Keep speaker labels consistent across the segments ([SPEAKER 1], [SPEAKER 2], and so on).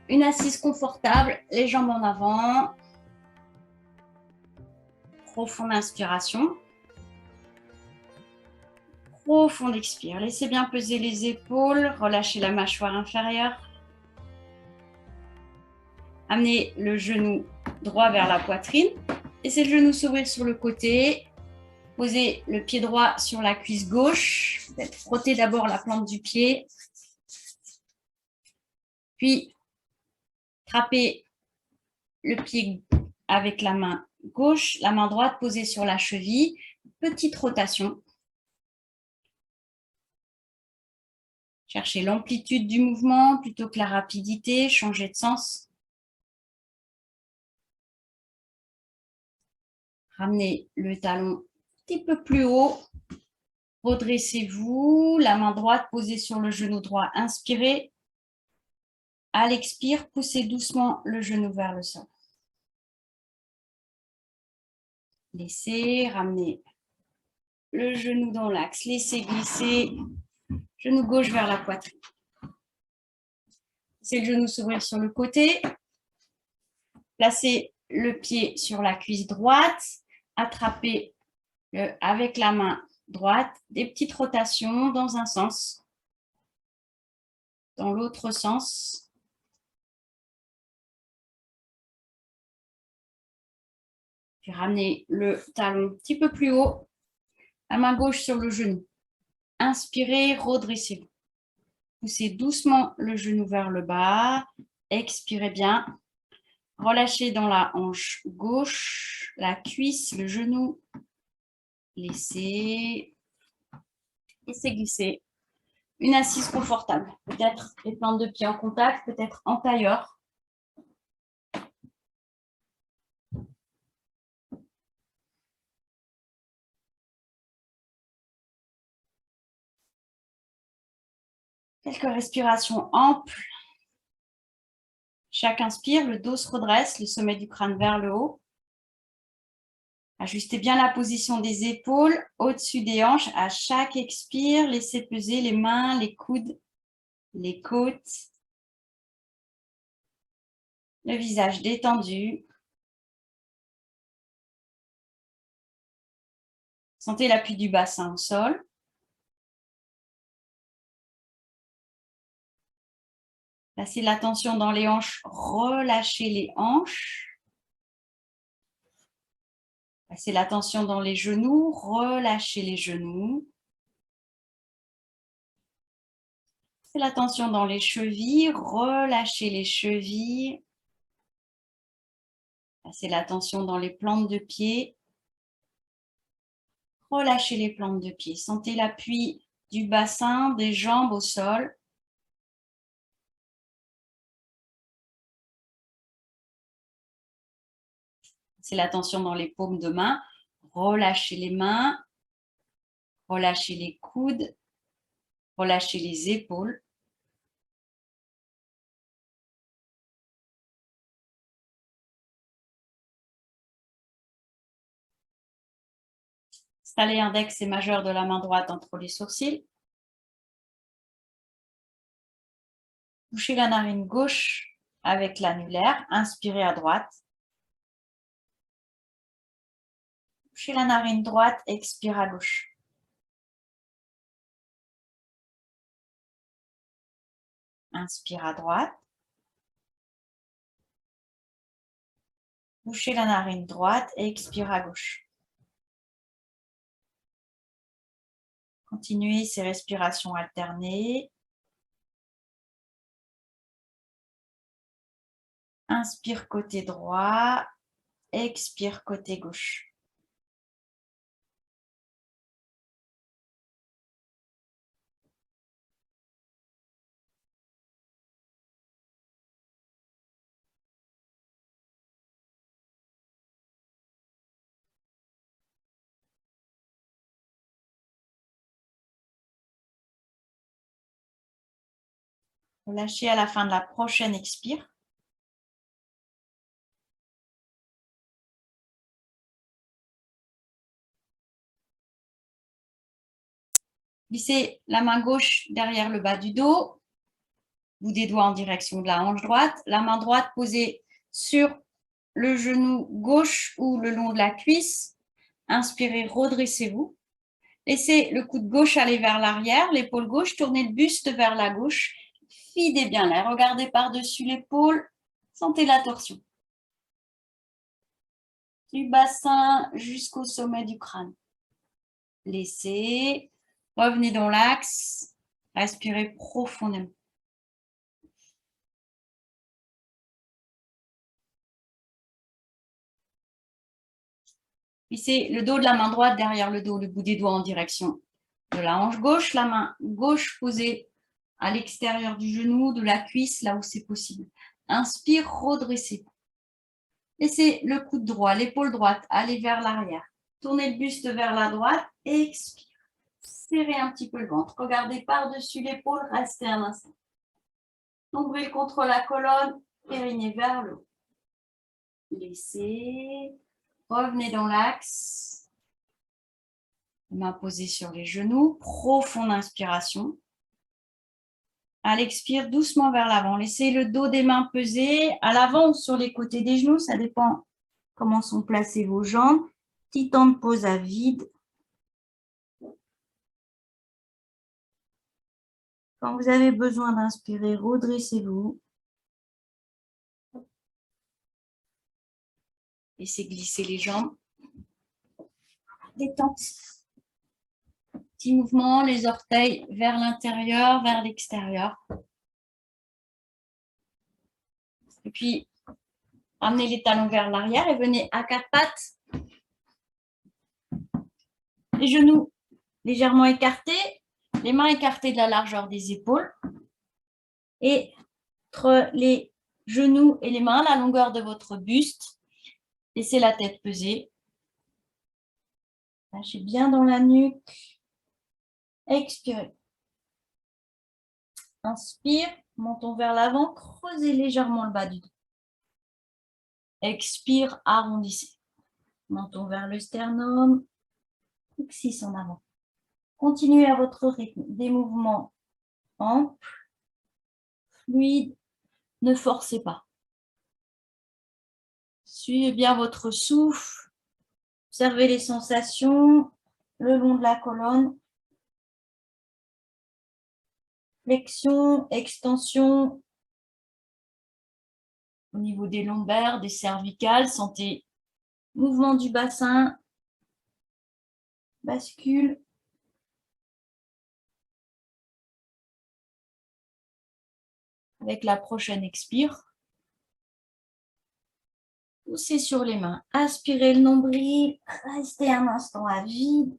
[SPEAKER 1] Une assise confortable, les jambes en avant. Profonde inspiration. Profonde expire. Laissez bien peser les épaules. Relâchez la mâchoire inférieure. Amenez le genou droit vers la poitrine. Laissez le genou s'ouvrir sur le côté. Posez le pied droit sur la cuisse gauche. Frottez d'abord la plante du pied. Puis, trappez le pied avec la main gauche, la main droite posée sur la cheville. Petite rotation. Cherchez l'amplitude du mouvement plutôt que la rapidité. Changez de sens. Ramenez le talon un petit peu plus haut. Redressez-vous. La main droite posée sur le genou droit. Inspirez. À l'expire, poussez doucement le genou vers le sol. Laissez, ramenez le genou dans l'axe. Laissez glisser. Genou gauche vers la poitrine. Laissez le genou s'ouvrir sur le côté. Placez le pied sur la cuisse droite. Attrapez avec la main droite des petites rotations dans un sens. Dans l'autre sens. Puis ramenez le talon un petit peu plus haut. La main gauche sur le genou. Inspirez, redressez-vous. Poussez doucement le genou vers le bas. Expirez bien. Relâchez dans la hanche gauche, la cuisse, le genou. Laissez glisser. Une assise confortable. Peut-être les plantes de pied en contact, peut-être en tailleur. Quelques respirations amples. Chaque inspire, le dos se redresse, le sommet du crâne vers le haut. Ajustez bien la position des épaules au-dessus des hanches. À chaque expire, laissez peser les mains, les coudes, les côtes. Le visage détendu. Sentez l'appui du bassin au sol. Placez l'attention dans les hanches, relâchez les hanches. Placez l'attention dans les genoux, relâchez les genoux. Placez l'attention dans les chevilles, relâchez les chevilles. Placez l'attention dans les plantes de pied. Relâchez les plantes de pied. Sentez l'appui du bassin, des jambes au sol. Placez l'attention dans les paumes de main. Relâchez les mains. Relâchez les coudes. Relâchez les épaules. Installez index et majeur de la main droite entre les sourcils. Bouchez la narine gauche avec l'annulaire. Inspirez à droite. Bouchez la narine droite, expire à gauche. Inspire à droite. Bouchez la narine droite et expire à gauche. Continuez ces respirations alternées. Inspire côté droit, expire côté gauche. Relâchez à la fin de la prochaine expire. Glissez la main gauche derrière le bas du dos. bout des doigts en direction de la hanche droite, la main droite posée sur le genou gauche ou le long de la cuisse. Inspirez, redressez-vous. Laissez le coude gauche aller vers l'arrière, l'épaule gauche, tournez le buste vers la gauche. Videz bien l'air, regardez par-dessus l'épaule, sentez la torsion. Du bassin jusqu'au sommet du crâne. Laissez, revenez dans l'axe, respirez profondément. Plissez le dos de la main droite derrière le dos, le bout des doigts en direction de la hanche gauche, la main gauche posée à l'extérieur du genou, de la cuisse, là où c'est possible. Inspire, redressez-vous. Laissez le coude droit, l'épaule droite aller vers l'arrière. Tournez le buste vers la droite et expire. Serrez un petit peu le ventre. Regardez par-dessus l'épaule, restez un instant. Nombril contre la colonne, périnée vers le haut. Laissez. Revenez dans l'axe. Main posée sur les genoux. Profonde inspiration. À l'expire, doucement vers l'avant. Laissez le dos des mains peser à l'avant ou sur les côtés des genoux. Ça dépend comment sont placées vos jambes. Petit temps de pause à vide. Quand vous avez besoin d'inspirer, redressez-vous. Laissez glisser les jambes. Détente. Petit mouvement, les orteils vers l'intérieur, vers l'extérieur. Et puis, ramenez les talons vers l'arrière et venez à quatre pattes. Les genoux légèrement écartés, les mains écartées de la largeur des épaules. Et entre les genoux et les mains, la longueur de votre buste. Laissez la tête peser. Lâchez bien dans la nuque. Expirez. Inspire, menton vers l'avant, creusez légèrement le bas du dos. Expire, arrondissez. Menton vers le sternum, coccyx en avant. Continuez à votre rythme. Des mouvements amples, fluides, ne forcez pas. Suivez bien votre souffle. Observez les sensations le long de la colonne. Flexion, extension au niveau des lombaires, des cervicales. Sentez mouvement du bassin. Bascule. Avec la prochaine expire. Poussez sur les mains. Aspirez le nombril. Restez un instant à vide.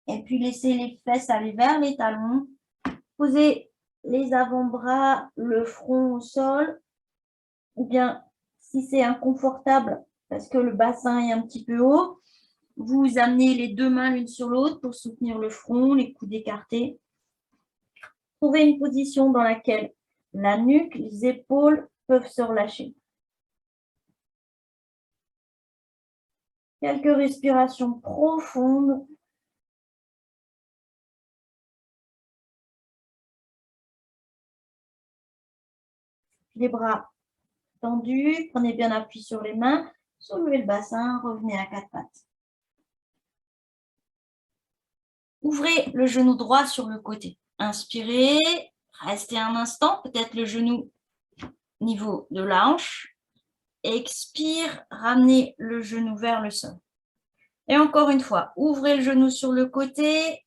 [SPEAKER 1] Et puis laissez les fesses aller vers les talons. Posez les avant-bras, le front au sol. Ou bien, si c'est inconfortable, parce que le bassin est un petit peu haut, vous amenez les deux mains l'une sur l'autre pour soutenir le front, les coudes écartés. Trouvez une position dans laquelle la nuque, les épaules peuvent se relâcher. Quelques respirations profondes. Les bras tendus, prenez bien appui sur les mains, soulevez le bassin, revenez à quatre pattes. Ouvrez le genou droit sur le côté. Inspirez, restez un instant, peut-être le genou au niveau de la hanche. Expire, ramenez le genou vers le sol. Et encore une fois, ouvrez le genou sur le côté.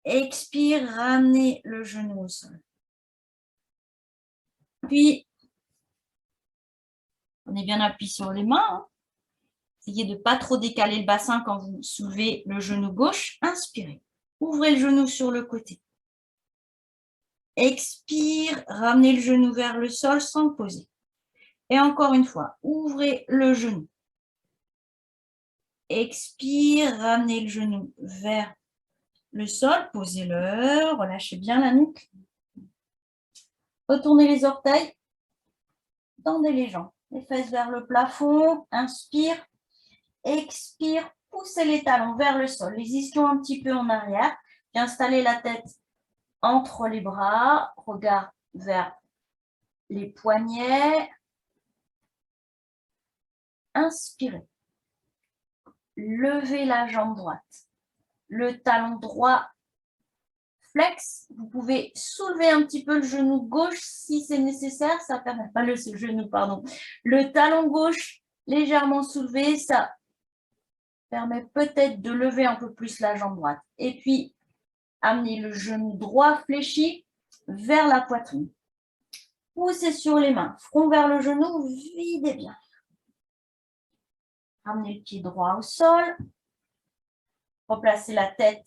[SPEAKER 1] Expire, ramenez le genou au sol. Puis, prenez bien appui sur les mains. Essayez de ne pas trop décaler le bassin quand vous soulevez le genou gauche. Inspirez. Ouvrez le genou sur le côté. Expire, ramenez le genou vers le sol sans poser. Et encore une fois, ouvrez le genou. Expire, ramenez le genou vers le sol, posez-le, relâchez bien la nuque. Retournez les orteils, tendez les jambes, les fesses vers le plafond, inspire, expire, poussez les talons vers le sol, les ischions un petit peu en arrière, puis installez la tête entre les bras, regard vers les poignets. Inspirez. Levez la jambe droite. Le talon droit flex. Vous pouvez soulever un petit peu le genou gauche si c'est nécessaire. Ça permet pas le genou, pardon. Le talon gauche légèrement soulevé, ça permet peut-être de lever un peu plus la jambe droite. Et puis, amenez le genou droit fléchi vers la poitrine. Poussez sur les mains, front vers le genou, videz bien. Ramenez le pied droit au sol. Replacez la tête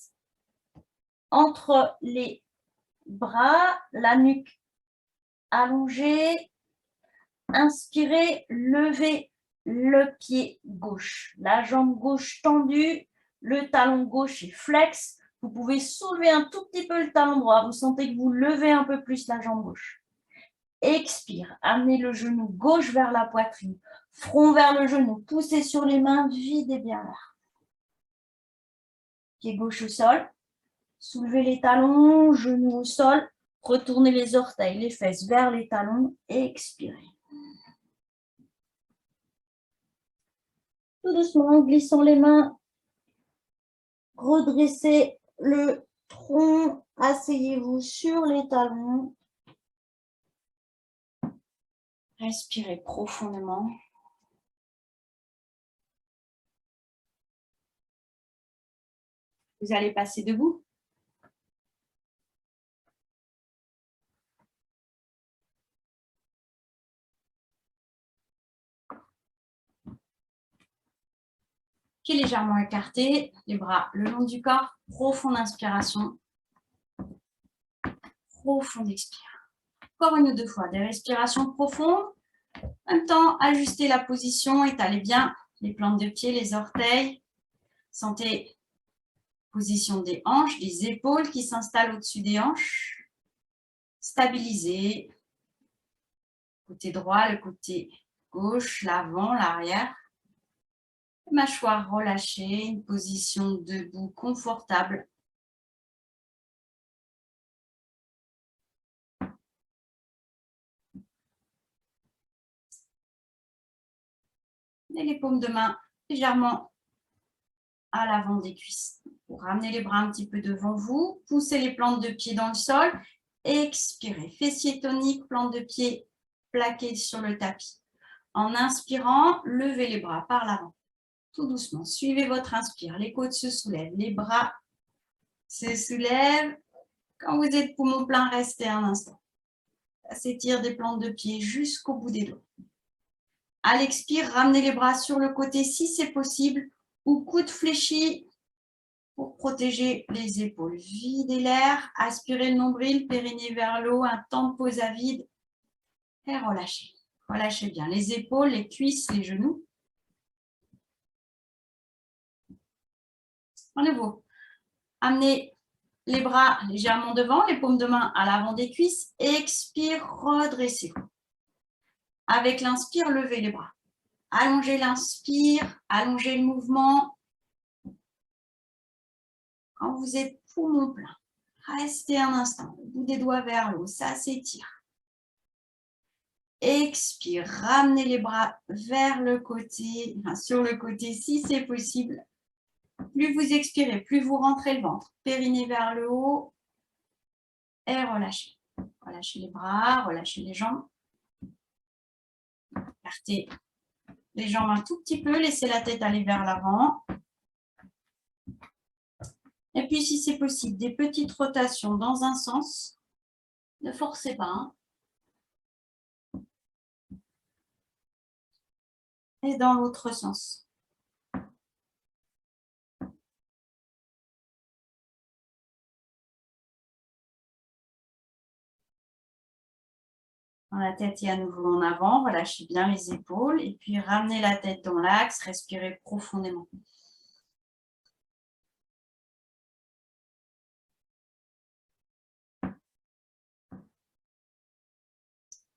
[SPEAKER 1] entre les bras, la nuque allongée. Inspirez, levez le pied gauche. La jambe gauche tendue, le talon gauche est flex. Vous pouvez soulever un tout petit peu le talon droit. Vous sentez que vous levez un peu plus la jambe gauche. Expire, amenez le genou gauche vers la poitrine. Front vers le genou, poussez sur les mains, videz bien l'air. Pied gauche au sol. Soulevez les talons, genoux au sol. Retournez les orteils, les fesses vers les talons. Expirez. Tout doucement, glissant les mains. Redressez le tronc. Asseyez-vous sur les talons. Respirez profondément. Vous allez passer debout. Pieds légèrement écartés, les bras le long du corps. Profonde inspiration. Profonde expire. Encore une ou deux fois, des respirations profondes. En même temps, ajustez la position, étalez bien les plantes de pied, les orteils. Sentez position des hanches, des épaules qui s'installent au-dessus des hanches. Stabilisez. Côté droit, le côté gauche, l'avant, l'arrière. Mâchoire relâchée, une position debout confortable. Et les paumes de main légèrement à l'avant des cuisses. Pour ramener les bras un petit peu devant vous, poussez les plantes de pied dans le sol. Expirez. Fessiers toniques, plantes de pied plaquées sur le tapis. En inspirant, levez les bras par l'avant. Tout doucement. Suivez votre inspire. Les côtes se soulèvent. Les bras se soulèvent. Quand vous êtes poumon plein, restez un instant. Ça s'étire des plantes de pied jusqu'au bout des doigts. À l'expire, ramenez les bras sur le côté si c'est possible ou coude fléchi pour protéger les épaules. Videz l'air, aspirez le nombril, périnée vers le haut, un temps de pause à vide et relâchez. Relâchez bien les épaules, les cuisses, les genoux. À nouveau, amenez les bras légèrement devant, les paumes de main à l'avant des cuisses. Expire, redressez-vous. Avec l'inspire, levez les bras. Allongez l'inspire, allongez le mouvement. Quand vous êtes poumon plein, restez un instant, le bout des doigts vers le haut, ça s'étire. Expire, ramenez les bras vers le côté, sur le côté si c'est possible. Plus vous expirez, plus vous rentrez le ventre. Périnée vers le haut et relâchez. Relâchez les bras, relâchez les jambes. Écartez les jambes un tout petit peu, laissez la tête aller vers l'avant. Et puis, si c'est possible, des petites rotations dans un sens. Ne forcez pas. Hein. Et dans l'autre sens. La tête est à nouveau en avant. Relâchez bien les épaules. Et puis, ramenez la tête dans l'axe. Respirez profondément.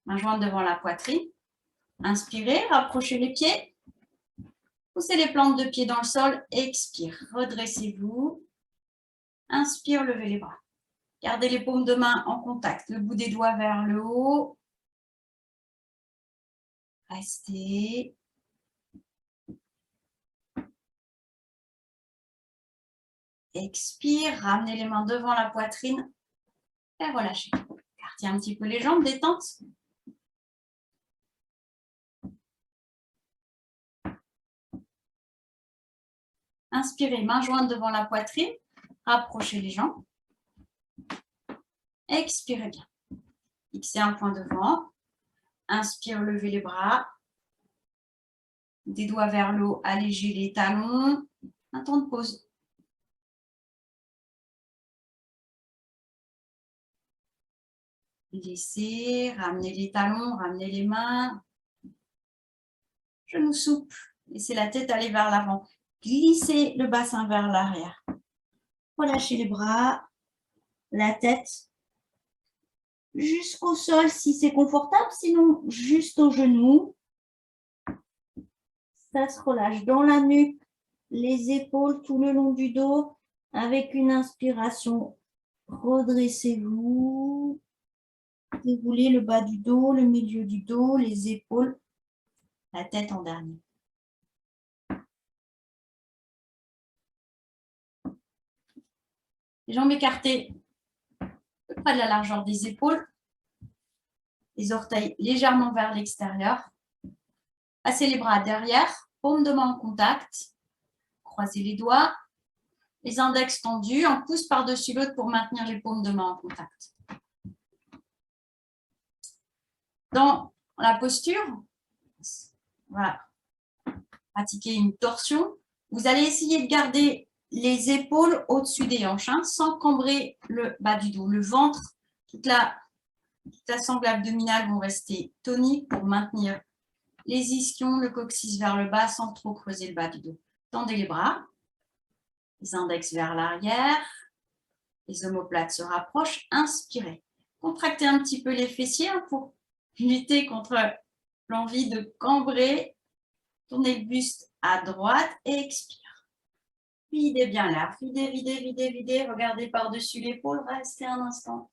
[SPEAKER 1] Main jointe devant la poitrine. Inspirez, rapprochez les pieds. Poussez les plantes de pied dans le sol. Expire, redressez-vous. Inspire, levez les bras. Gardez les paumes de main en contact, le bout des doigts vers le haut. Restez. Expire, ramenez les mains devant la poitrine et relâchez. Écartez un petit peu les jambes, détente. Inspirez, main jointe devant la poitrine, rapprochez les jambes. Expirez bien. Fixez un point devant. Inspire, levez les bras. Des doigts vers le haut, allégez les talons. Un temps de pause. Laissez, ramenez les talons, ramenez les mains. Genoux souples. Laissez la tête aller vers l'avant. Glissez le bassin vers l'arrière. Relâchez les bras, la tête jusqu'au sol si c'est confortable, sinon juste aux genoux. Ça se relâche dans la nuque, les épaules tout le long du dos. Avec une inspiration, redressez-vous. Déroulez le bas du dos, le milieu du dos, les épaules, la tête en dernier. Les jambes écartées, à peu près de la largeur des épaules. Les orteils légèrement vers l'extérieur. Passez les bras derrière, paume de main en contact. Croisez les doigts. Les index tendus, un pouce par-dessus l'autre pour maintenir les paumes de main en contact. Dans la posture, on va pratiquer une torsion. Vous allez essayer de garder les épaules au-dessus des hanches, sans cambrer le bas du dos. Le ventre, toute la sangle abdominale vont rester toniques pour maintenir les ischions, le coccyx vers le bas sans trop creuser le bas du dos. Tendez les bras, les index vers l'arrière, les omoplates se rapprochent. Inspirez. Contractez un petit peu les fessiers pour lutter contre l'envie de cambrer. Tournez le buste à droite et expire. Videz bien l'air. Videz, videz, videz, videz. Regardez par-dessus l'épaule. Restez un instant.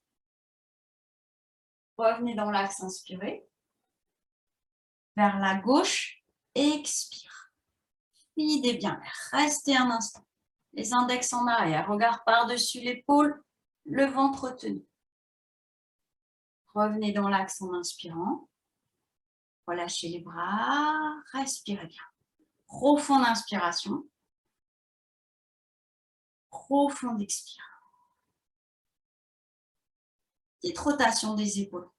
[SPEAKER 1] Revenez dans l'axe, inspirez. Vers la gauche, expire. Videz bien l'air. Restez un instant. Les index en arrière. Regard par-dessus l'épaule. Le ventre tenu. Revenez dans l'axe en inspirant. Relâchez les bras. Respirez bien. Profonde inspiration. Profonde expiration. Petite rotation des épaules.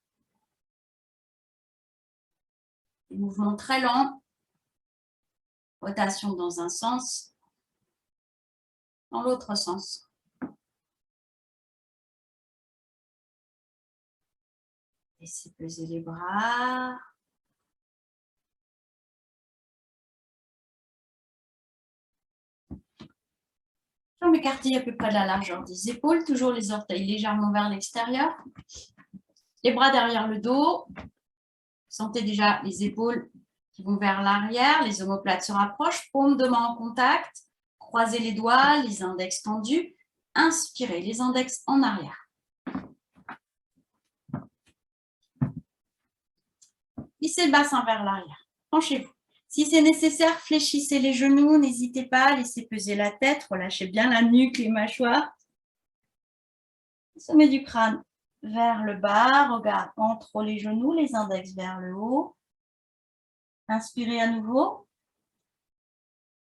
[SPEAKER 1] Des mouvements très lents. Rotation dans un sens, dans l'autre sens. Laissez peser les bras. Jambes écartées à peu près de la largeur des épaules, toujours les orteils légèrement vers l'extérieur. Les bras derrière le dos. Sentez déjà les épaules qui vont vers l'arrière, les omoplates se rapprochent, paumes de main en contact, croisez les doigts, les index tendus. Inspirez, les index en arrière. Plissez le bassin vers l'arrière. Penchez-vous. Si c'est nécessaire, fléchissez les genoux, n'hésitez pas, laissez peser la tête, relâchez bien la nuque, les mâchoires. Sommet du crâne vers le bas, regard entre les genoux, les index vers le haut. Inspirez à nouveau.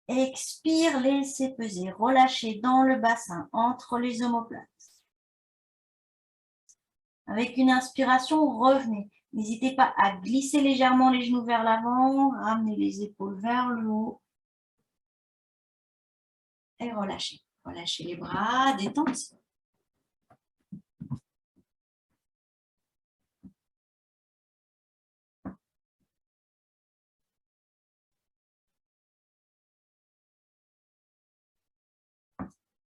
[SPEAKER 1] Expire, laissez peser, relâchez dans le bassin, entre les omoplates. Avec une inspiration, revenez. N'hésitez pas à glisser légèrement les genoux vers l'avant, ramenez les épaules vers le haut. Et relâchez. Relâchez les bras, détente.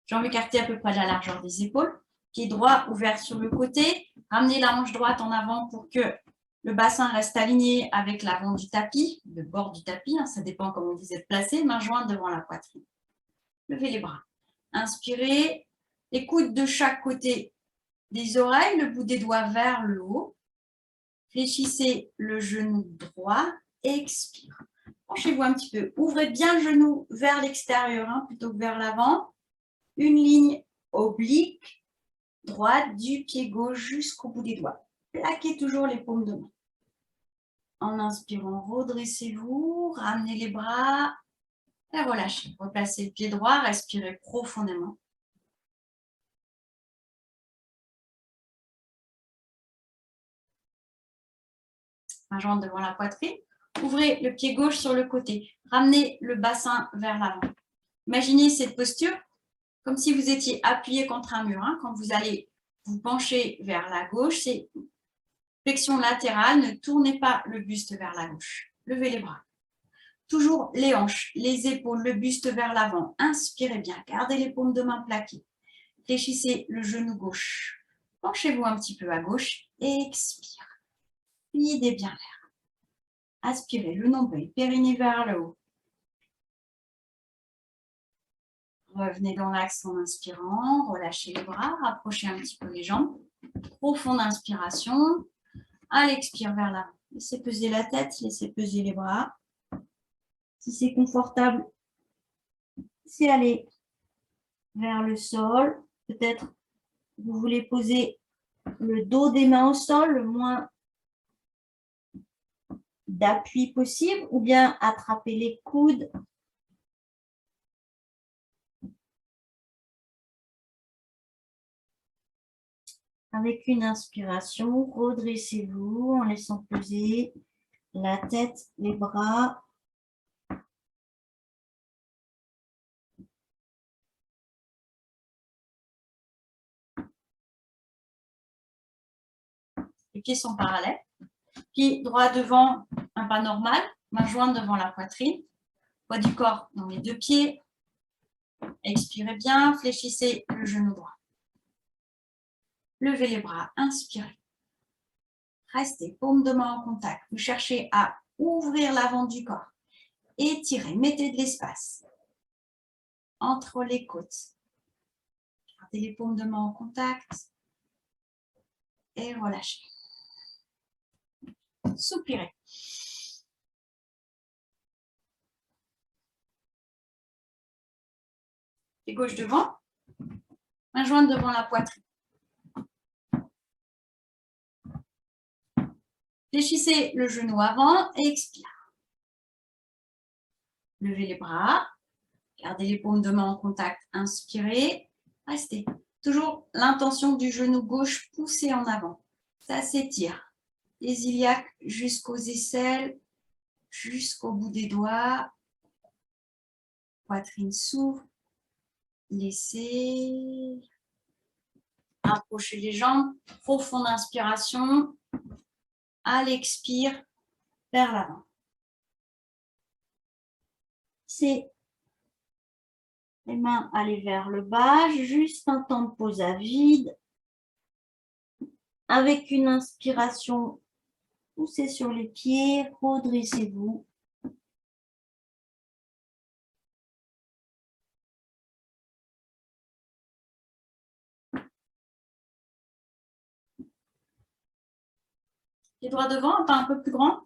[SPEAKER 1] Jambes écartées à peu près de la largeur des épaules. Pied droit ouvert sur le côté. Ramenez la hanche droite en avant pour que le bassin reste aligné avec l'avant du tapis, le bord du tapis. Ça dépend comment vous êtes placé. Main jointe devant la poitrine. Levez les bras. Inspirez. Les coudes de chaque côté des oreilles, le bout des doigts vers le haut. Fléchissez le genou droit. Expire. Penchez-vous un petit peu. Ouvrez bien le genou vers l'extérieur plutôt que vers l'avant. Une ligne oblique droite du pied gauche jusqu'au bout des doigts. Plaquez toujours les paumes de main. En inspirant, redressez-vous, ramenez les bras et relâchez. Replacez le pied droit, respirez profondément. Main jointe devant la poitrine. Ouvrez le pied gauche sur le côté. Ramenez le bassin vers l'avant. Imaginez cette posture comme si vous étiez appuyé contre un mur. Quand vous allez vous pencher vers la gauche, c'est flexion latérale. Ne tournez pas le buste vers la gauche. Levez les bras. Toujours les hanches, les épaules, le buste vers l'avant. Inspirez bien. Gardez les paumes de main plaquées. Fléchissez le genou gauche. Penchez-vous un petit peu à gauche. Expire. Guidez bien l'air. Aspirez le nombril, périnée vers le haut. Revenez dans l'axe en inspirant. Relâchez les bras. Rapprochez un petit peu les jambes. Profonde inspiration. À l'expire vers l'avant. Laissez peser la tête. Laissez peser les bras. Si c'est confortable, c'est aller vers le sol. Peut-être vous voulez poser le dos des mains au sol, le moins d'appui possible, ou bien attraper les coudes. Avec une inspiration, redressez-vous en laissant peser la tête, les bras. Les pieds sont parallèles. Pied droit devant, un pas normal. Main jointe devant la poitrine. Poids du corps dans les deux pieds. Expirez bien, fléchissez le genou droit. Levez les bras, inspirez. Restez, paume de main en contact. Vous cherchez à ouvrir l'avant du corps. Étirez, mettez de l'espace entre les côtes. Gardez les paumes de main en contact et relâchez. Soupirez. Pied gauche devant, main jointe devant la poitrine. Fléchissez le genou avant et expire. Levez les bras, gardez les paumes de main en contact, inspirez, restez. Toujours l'intention du genou gauche poussé en avant. Ça s'étire. Les iliaques jusqu'aux aisselles, jusqu'au bout des doigts. Poitrine s'ouvre. Laissez. Approchez les jambes. Profonde inspiration. À l'expire, vers l'avant. C'est les mains aller vers le bas, juste un temps de pause à vide. Avec une inspiration, poussez sur les pieds, redressez-vous. Pied droit devant, un pas un peu plus grand.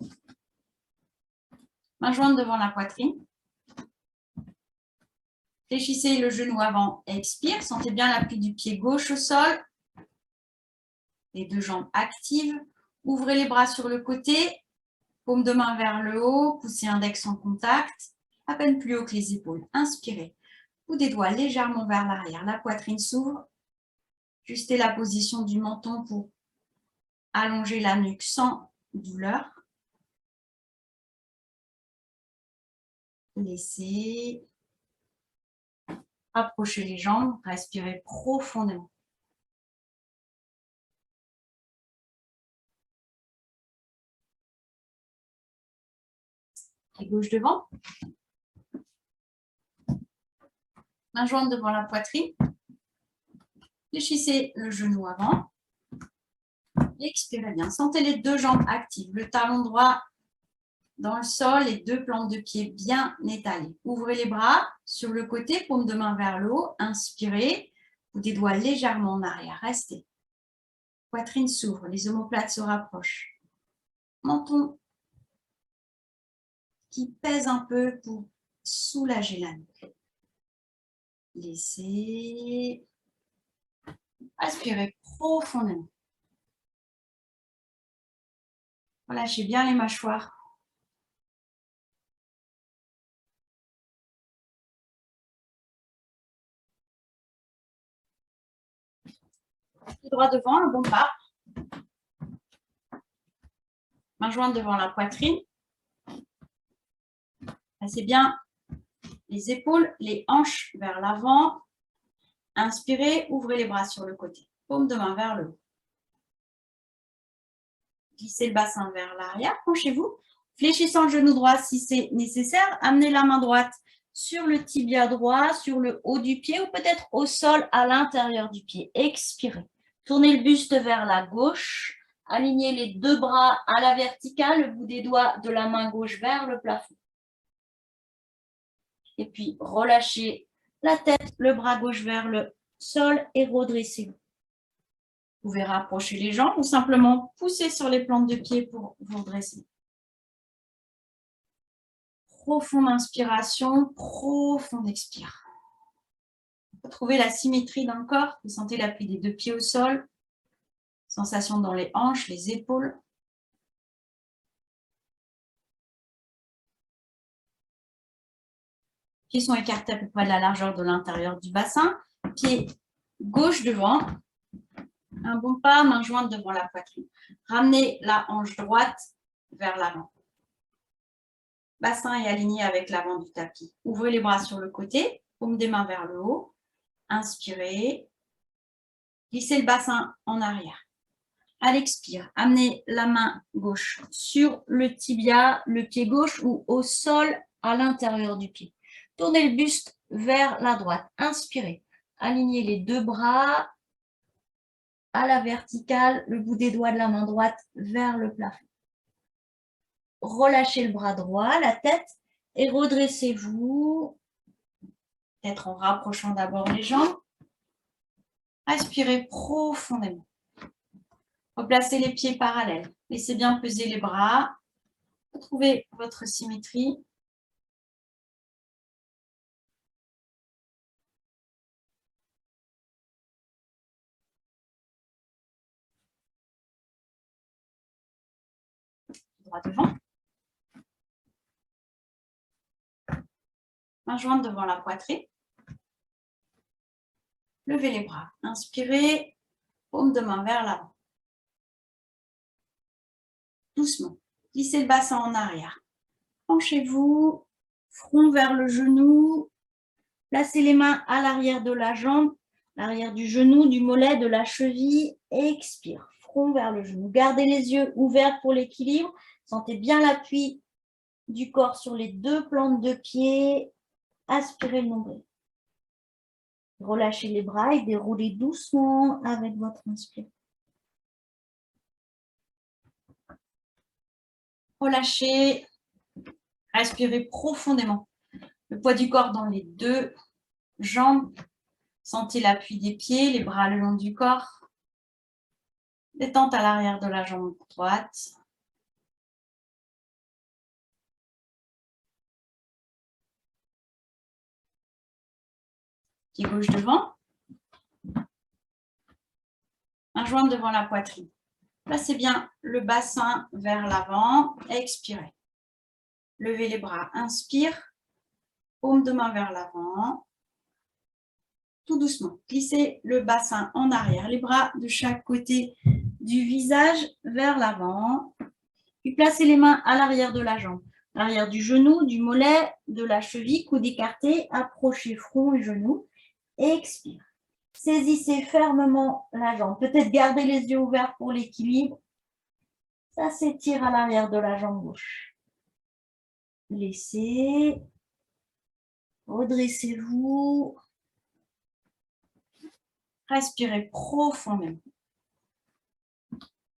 [SPEAKER 1] Main jointe devant la poitrine. Fléchissez le genou avant, expire. Sentez bien l'appui du pied gauche au sol. Les deux jambes actives. Ouvrez les bras sur le côté. Paume de main vers le haut. Poussez index en contact. À peine plus haut que les épaules. Inspirez. Bout des doigts légèrement vers l'arrière. La poitrine s'ouvre. Ajustez la position du menton pour allonger la nuque sans douleur. Laissez. Approchez les jambes. Respirez profondément. Pied gauche devant. Main jointe devant la poitrine. Fléchissez le genou avant. Expirez bien. Sentez les deux jambes actives. Le talon droit dans le sol, les deux plantes de pied bien étalées. Ouvrez les bras sur le côté, paume de main vers le haut. Inspirez. Bout des doigts légèrement en arrière. Restez. Poitrine s'ouvre, les omoplates se rapprochent. Menton qui pèse un peu pour soulager la nuque. Laissez aspirer profondément. Relâchez bien les mâchoires. Pied droit devant, le bon pas. Main jointe devant la poitrine. Passez bien les épaules, les hanches vers l'avant. Inspirez, ouvrez les bras sur le côté. Paume de main vers le haut. Glissez le bassin vers l'arrière, penchez-vous. Fléchissant le genou droit si c'est nécessaire. Amenez la main droite sur le tibia droit, sur le haut du pied ou peut-être au sol à l'intérieur du pied. Expirez. Tournez le buste vers la gauche. Alignez les deux bras à la verticale, le bout des doigts de la main gauche vers le plafond. Et puis, relâchez la tête, le bras gauche vers le sol et redressez-vous. Vous pouvez rapprocher les jambes ou simplement pousser sur les plantes de pied pour vous redresser. Profonde inspiration, profonde expire. Retrouvez la symétrie dans le corps. Vous sentez l'appui des deux pieds au sol. Sensation dans les hanches, les épaules. Pieds sont écartés à peu près de la largeur de l'intérieur du bassin. Pied gauche devant. Un bon pas, main jointe devant la poitrine. Ramenez la hanche droite vers l'avant. Bassin est aligné avec l'avant du tapis. Ouvrez les bras sur le côté, paume des mains vers le haut. Inspirez. Glissez le bassin en arrière. À l'expire, amenez la main gauche sur le tibia, le pied gauche ou au sol à l'intérieur du pied. Tournez le buste vers la droite. Inspirez. Alignez les deux bras à la verticale, le bout des doigts de la main droite vers le plafond. Relâchez le bras droit, la tête et redressez-vous. Peut-être en rapprochant d'abord les jambes. Inspirez profondément. Replacez les pieds parallèles. Laissez bien peser les bras. Retrouvez votre symétrie. Droit devant. Main jointe devant la poitrine. Levez les bras. Inspirez. Paume de main vers l'avant. Doucement. Glissez le bassin en arrière. Penchez-vous. Front vers le genou. Placez les mains à l'arrière de la jambe, l'arrière du genou, du mollet, de la cheville. Expire. Front vers le genou. Gardez les yeux ouverts pour l'équilibre. Sentez bien l'appui du corps sur les deux plantes de pied. Aspirez le nombril. Relâchez les bras et déroulez doucement avec votre inspire. Relâchez. Respirez profondément. Le poids du corps dans les deux jambes. Sentez l'appui des pieds, les bras le long du corps. Détente à l'arrière de la jambe droite. Pied gauche devant. Main jointe devant la poitrine. Placez bien le bassin vers l'avant. Expirez. Levez les bras. Inspire. Paume de main vers l'avant. Tout doucement. Glissez le bassin en arrière. Les bras de chaque côté du visage vers l'avant. Puis placez les mains à l'arrière de la jambe. L'arrière du genou, du mollet, de la cheville, coude écarté. Approchez front et genou. Expire. Saisissez fermement la jambe. Peut-être gardez les yeux ouverts pour l'équilibre. Ça s'étire à l'arrière de la jambe gauche. Laissez. Redressez-vous. Respirez profondément.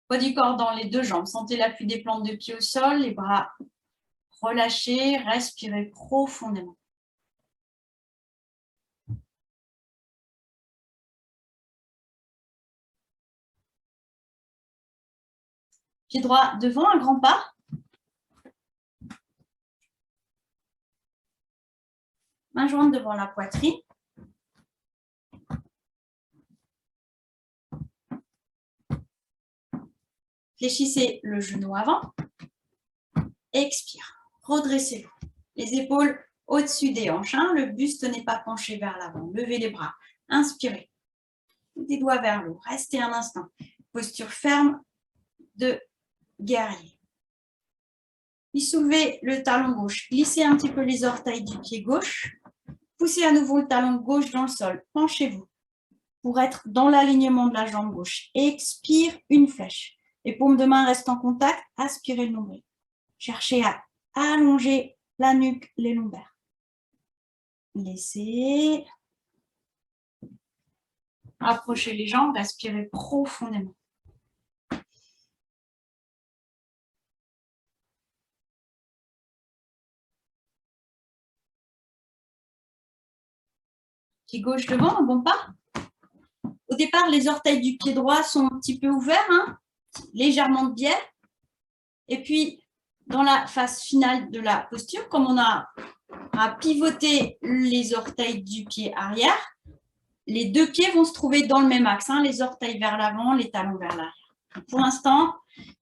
[SPEAKER 1] Poids du corps dans les deux jambes. Sentez l'appui des plantes de pied au sol. Les bras relâchés. Respirez profondément. Pied droit devant, un grand pas. Main jointe devant la poitrine. Fléchissez le genou avant. Expire. Redressez-vous. Les épaules au-dessus des hanches. Le buste n'est pas penché vers l'avant. Levez les bras. Inspirez. Des doigts vers le haut. Restez un instant. Posture ferme de guerrier. Puis soulevez le talon gauche. Glissez un petit peu les orteils du pied gauche. Poussez à nouveau le talon gauche dans le sol. Penchez-vous pour être dans l'alignement de la jambe gauche. Expire, une flèche. Les paumes de main restent en contact. Aspirez le nombril. Cherchez à allonger la nuque, les lombaires. Laissez. Approchez les jambes, respirez profondément. Pied gauche devant, un bon pas. Au départ, les orteils du pied droit sont un petit peu ouverts, légèrement de biais. Et puis, dans la phase finale de la posture, comme on a pivoté les orteils du pied arrière, les deux pieds vont se trouver dans le même axe, les orteils vers l'avant, les talons vers l'arrière. Pour l'instant,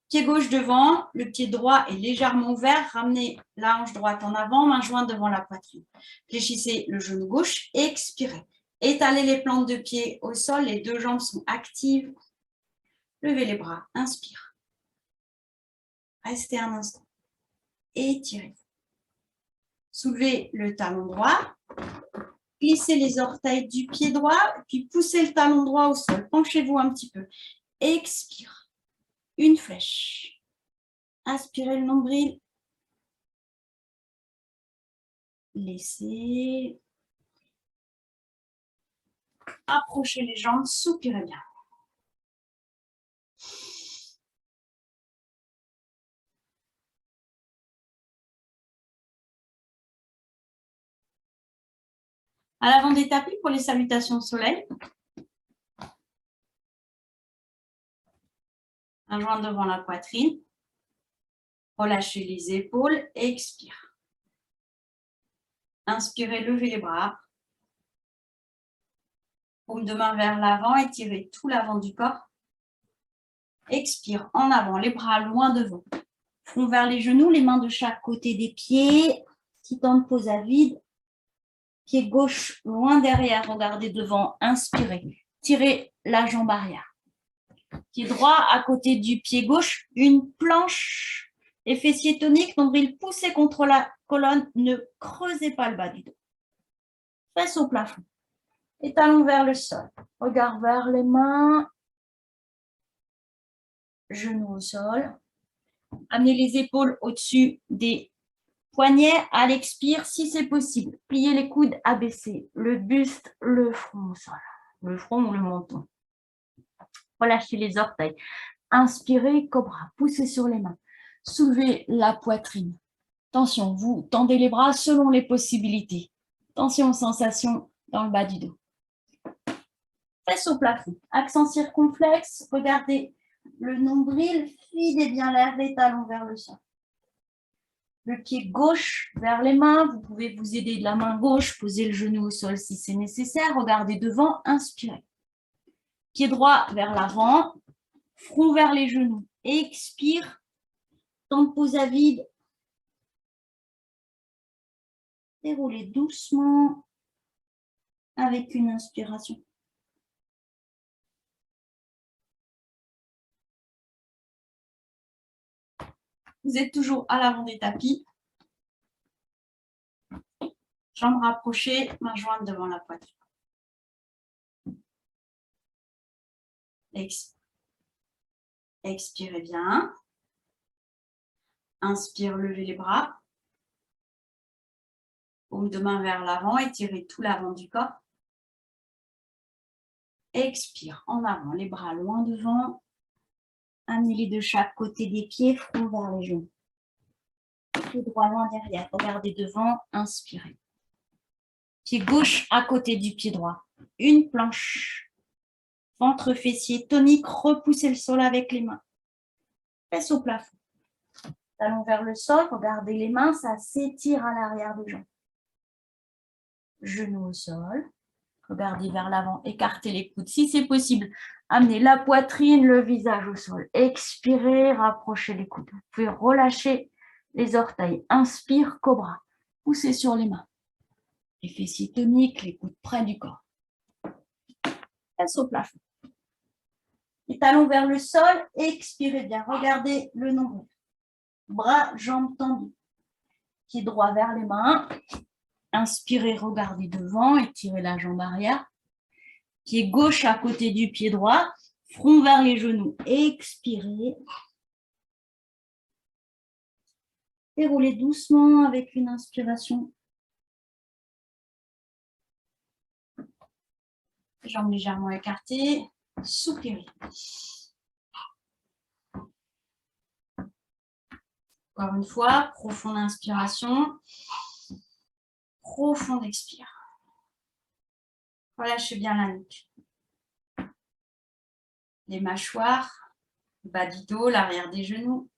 [SPEAKER 1] pied gauche devant, le pied droit est légèrement ouvert, ramenez la hanche droite en avant, main jointe devant la poitrine. Fléchissez le genou gauche, expirez. Étalez les plantes de pied au sol, les deux jambes sont actives. Levez les bras, inspire. Restez un instant. Étirez. Soulevez le talon droit. Glissez les orteils du pied droit, puis poussez le talon droit au sol. Penchez-vous un petit peu. Expire. Une flèche. Inspirez le nombril. Laissez. Approchez les jambes, soupirez bien. À l'avant des tapis pour les salutations au soleil. Un joint devant la poitrine. Relâchez les épaules. Expire. Inspirez, levez les bras. Paume de main vers l'avant, étirez tout l'avant du corps. Expire en avant, les bras loin devant. Front vers les genoux, les mains de chaque côté des pieds. Petit temps de pause à vide. Pied gauche loin derrière, regardez devant, inspirez. Tirez la jambe arrière. Pied droit à côté du pied gauche, une planche. Les fessiers toniques, nombril poussé contre la colonne, ne creusez pas le bas du dos. Fesses au plafond. Et talons vers le sol. Regard vers les mains. Genoux au sol. Amenez les épaules au-dessus des poignets à l'expire si c'est possible. Pliez les coudes, abaissez le buste, le front au sol. Le front ou le menton. Relâchez les orteils. Inspirez, cobra. Poussez sur les mains. Soulevez la poitrine. Attention, vous tendez les bras selon les possibilités. Attention aux sensations dans le bas du dos. Fesses au plafond. Accent circonflexe. Regardez le nombril. Videz bien l'air, les talons vers le sol. Le pied gauche vers les mains. Vous pouvez vous aider de la main gauche. Posez le genou au sol si c'est nécessaire. Regardez devant. Inspirez. Pied droit vers l'avant. Front vers les genoux. Expire. Temps de pause à vide. Déroulez doucement avec une inspiration. Vous êtes toujours à l'avant des tapis. Jambes rapprochées, main jointe devant la poitrine. Expirez bien. Inspire, levez les bras. Paume de main vers l'avant, étirez tout l'avant du corps. Expire en avant, les bras loin devant. Amenez-les de chaque côté des pieds, front vers les genoux. Pied droit loin derrière, regardez devant, inspirez. Pied gauche à côté du pied droit. Une planche. Ventre fessier tonique, repoussez le sol avec les mains. Fesses au plafond. Talons vers le sol, regardez les mains, ça s'étire à l'arrière des jambes. Genoux au sol, regardez vers l'avant, écartez les coudes. Si c'est possible, amenez la poitrine, le visage au sol. Expirez, rapprochez les coudes. Vous pouvez relâcher les orteils. Inspire, cobra. Poussez sur les mains. Les fessiers toniques, les coudes près du corps. Fesses au plafond. Les talons vers le sol, expirez bien. Regardez le nombril. Bras, jambes tendues. Pied droit vers les mains. Inspirez, regardez devant, étirez la jambe arrière. Pied gauche à côté du pied droit. Front vers les genoux. Expirez. Déroulez doucement avec une inspiration. Jambes légèrement écartées. Soupirez. Encore une fois, profonde inspiration. Profonde expire. Relâchez bien la nuque. Les mâchoires, le bas du dos, l'arrière des genoux.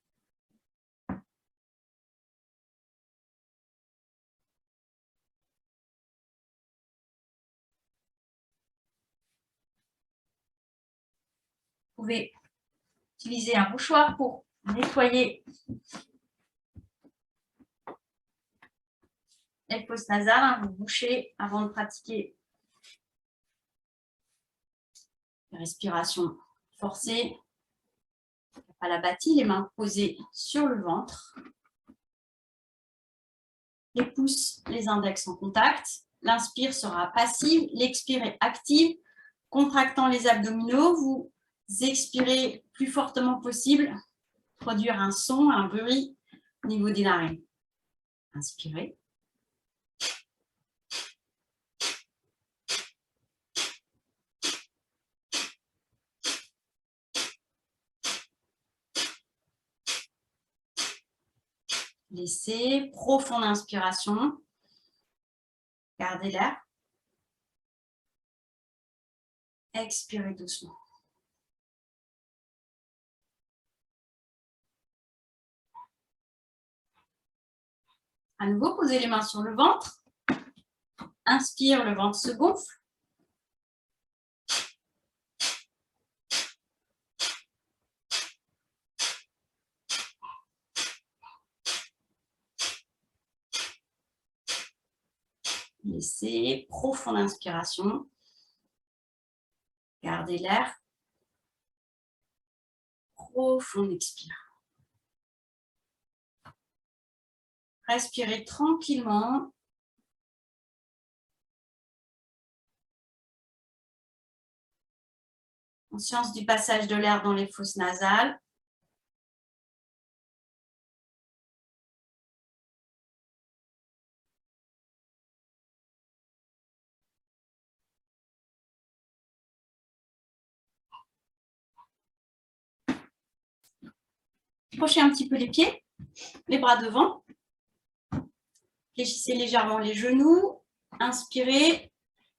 [SPEAKER 1] Vous pouvez utiliser un mouchoir pour nettoyer les fosses nasales, vous bouchez avant de pratiquer les respirations forcées. À la bâtie, les mains posées sur le ventre. Les pouces, les index en contact. L'inspire sera passive, l'expire est active. Contractant les abdominaux, vous expirez plus fortement possible. Produire un son, un bruit au niveau des narines. Inspirez. Laissez, profonde inspiration. Gardez l'air. Expirez doucement. À nouveau, posez les mains sur le ventre. Inspire, le ventre se gonfle. Laissez, profonde inspiration. Gardez l'air. Profonde expire. Respirez tranquillement. Conscience du passage de l'air dans les fosses nasales. Approchez un petit peu les pieds, les bras devant. Fléchissez légèrement les genoux. Inspirez.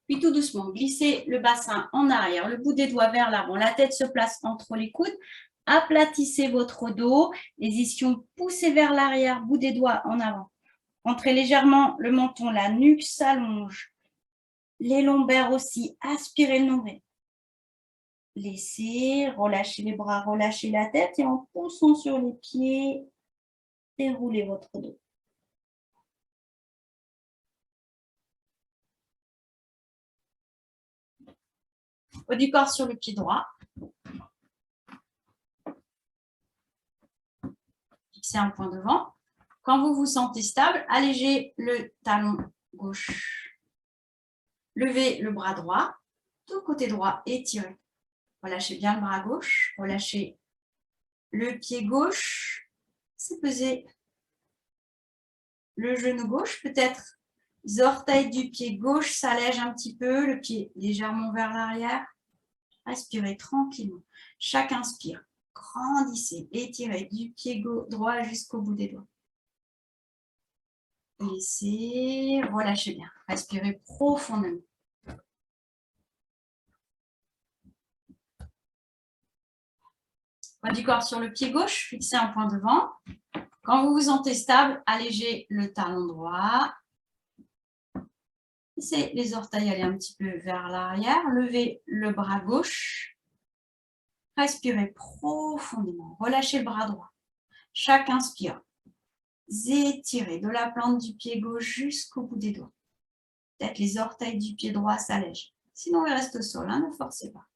[SPEAKER 1] Puis tout doucement, glissez le bassin en arrière, le bout des doigts vers l'avant. La tête se place entre les coudes. Aplatissez votre dos. Les ischions poussés vers l'arrière, bout des doigts en avant. Entrez légèrement le menton, la nuque s'allonge. Les lombaires aussi. Aspirez le nombril. Laissez, relâchez les bras, relâchez la tête et en poussant sur les pieds, déroulez votre dos. Haut du corps sur le pied droit. Fixez un point devant. Quand vous vous sentez stable, allégez le talon gauche. Levez le bras droit, tout côté droit, étirez. Relâchez bien le bras gauche, relâchez le pied gauche. C'est peser le genou gauche, peut-être les orteils du pied gauche s'allègent un petit peu, le pied légèrement vers l'arrière. Respirez tranquillement. Chaque inspire, grandissez, étirez du pied droit jusqu'au bout des doigts. Laissez, relâchez bien. Respirez profondément. Poids du corps sur le pied gauche, fixez un point devant. Quand vous vous sentez stable, allégez le talon droit. Laissez les orteils aller un petit peu vers l'arrière. Levez le bras gauche. Respirez profondément. Relâchez le bras droit. Chaque inspire. Étirez de la plante du pied gauche jusqu'au bout des doigts. Peut-être les orteils du pied droit s'allègent. Sinon, il reste au sol. Hein, ne forcez pas.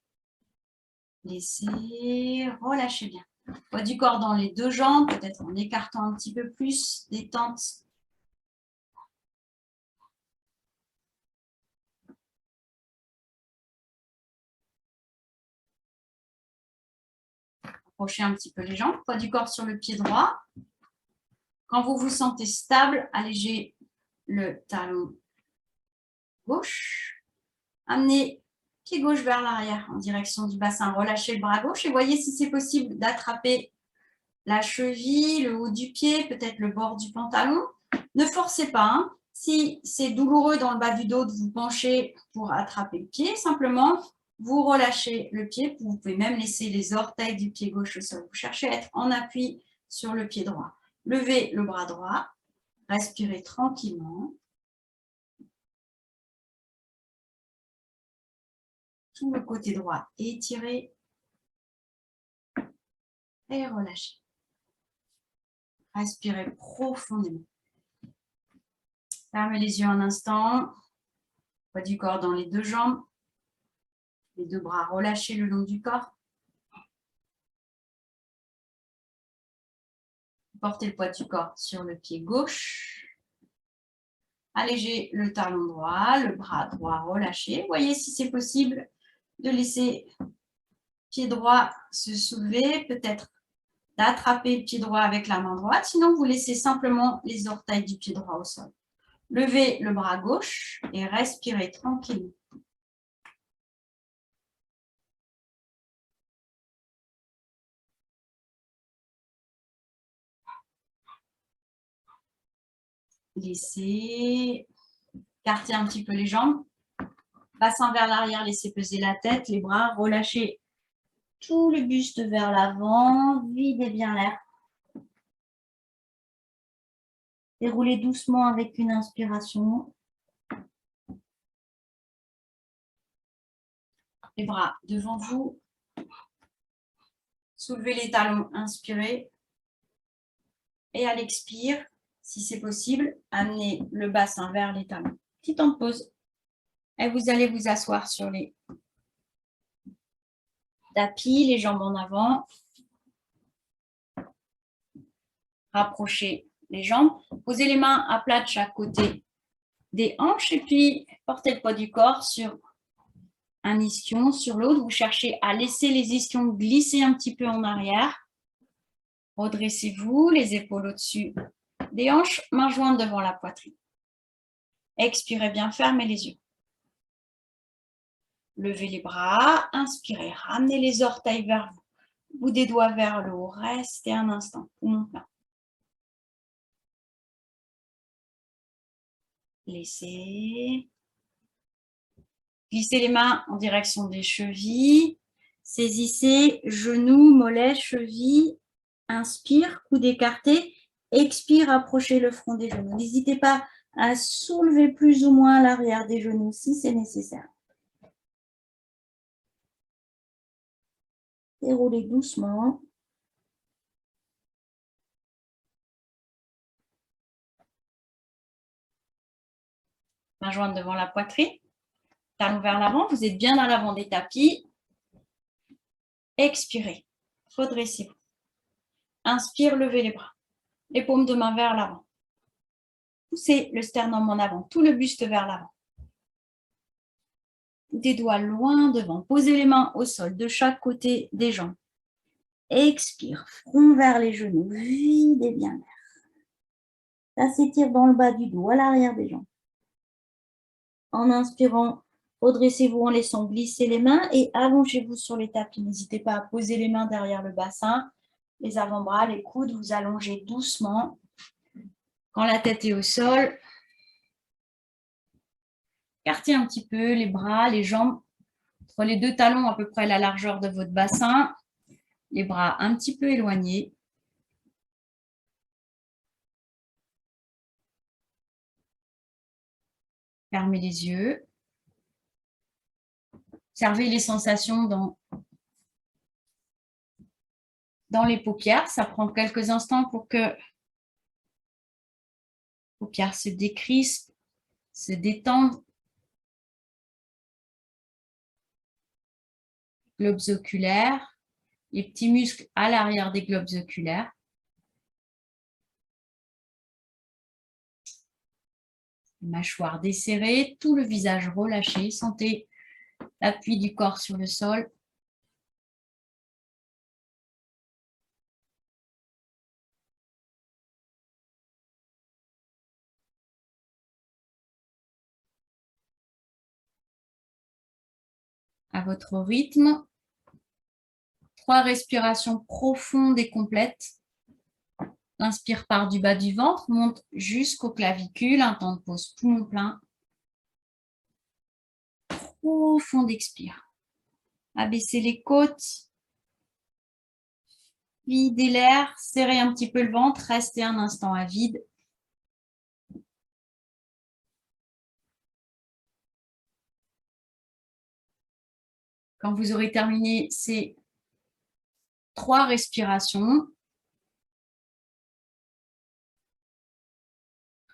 [SPEAKER 1] Laissez, relâchez bien. Poids du corps dans les deux jambes, peut-être en écartant un petit peu plus, détente. Approchez un petit peu les jambes. Poids du corps sur le pied droit. Quand vous vous sentez stable, allégez le talon gauche. Amenez pied gauche vers l'arrière en direction du bassin. Relâchez le bras gauche et voyez si c'est possible d'attraper la cheville, le haut du pied, peut-être le bord du pantalon. Ne forcez pas. Hein. Si c'est douloureux dans le bas du dos de vous pencher pour attraper le pied, simplement, vous relâchez le pied. Vous pouvez même laisser les orteils du pied gauche au sol. Vous cherchez à être en appui sur le pied droit. Levez le bras droit. Respirez tranquillement. Tout le côté droit étiré. Et relâchez. Respirez profondément. Fermez les yeux un instant. Poids du corps dans les deux jambes. Les deux bras relâchés le long du corps. Portez le poids du corps sur le pied gauche. Allégez le talon droit, le bras droit relâché. Voyez si c'est possible de laisser le pied droit se soulever, peut-être d'attraper le pied droit avec la main droite. Sinon, vous laissez simplement les orteils du pied droit au sol. Levez le bras gauche et respirez tranquillement. Laissez écarter un petit peu les jambes. Bassin vers l'arrière, laissez peser la tête, les bras, relâchez tout le buste vers l'avant, videz bien l'air. Déroulez doucement avec une inspiration. Les bras devant vous. Soulevez les talons, inspirez. Et à l'expire, si c'est possible, amenez le bassin vers les talons. Petit temps de pause. Et vous allez vous asseoir sur les tapis, les jambes en avant. Rapprochez les jambes. Posez les mains à plat de chaque côté des hanches et puis portez le poids du corps sur un ischion, sur l'autre. Vous cherchez à laisser les ischions glisser un petit peu en arrière. Redressez-vous, les épaules au-dessus des hanches, mains jointes devant la poitrine. Expirez bien, fermez les yeux. Levez les bras, inspirez, ramenez les orteils vers vous. Bout des doigts vers le haut, restez un instant, poumon plein. Laissez. Glissez les mains en direction des chevilles. Saisissez genoux, mollets, chevilles. Inspire, coude écarté. Expire, approchez le front des genoux. N'hésitez pas à soulever plus ou moins l'arrière des genoux si c'est nécessaire. Déroulez doucement. Main jointe devant la poitrine. Talon vers l'avant. Vous êtes bien à l'avant des tapis. Expirez. Redressez-vous. Inspire, levez les bras. Les paumes de main vers l'avant. Poussez le sternum en avant, tout le buste vers l'avant. Des doigts loin devant. Posez les mains au sol de chaque côté des jambes. Expire, front vers les genoux. Videz bien l'air. Ça s'étire dans le bas du dos, à l'arrière des jambes. En inspirant, redressez-vous en laissant glisser les mains et allongez-vous sur les tapis. N'hésitez pas à poser les mains derrière le bassin, les avant-bras, les coudes. Vous allongez doucement. Quand la tête est au sol, écartez un petit peu les bras, les jambes, entre les deux talons à peu près la largeur de votre bassin. Les bras un petit peu éloignés. Fermez les yeux. Observez les sensations dans les paupières. Ça prend quelques instants pour que les paupières se décrispent, se détendent. Globes oculaires, les petits muscles à l'arrière des globes oculaires. Mâchoire desserrée, tout le visage relâché. Sentez l'appui du corps sur le sol. À votre rythme. 3 respirations profondes et complètes. Inspire par du bas du ventre, monte jusqu'aux clavicules, un temps de pause poumon plein. Profond expire. Abaissez les côtes. Videz l'air, serrez un petit peu le ventre, restez un instant à vide. Quand vous aurez terminé ces 3 respirations,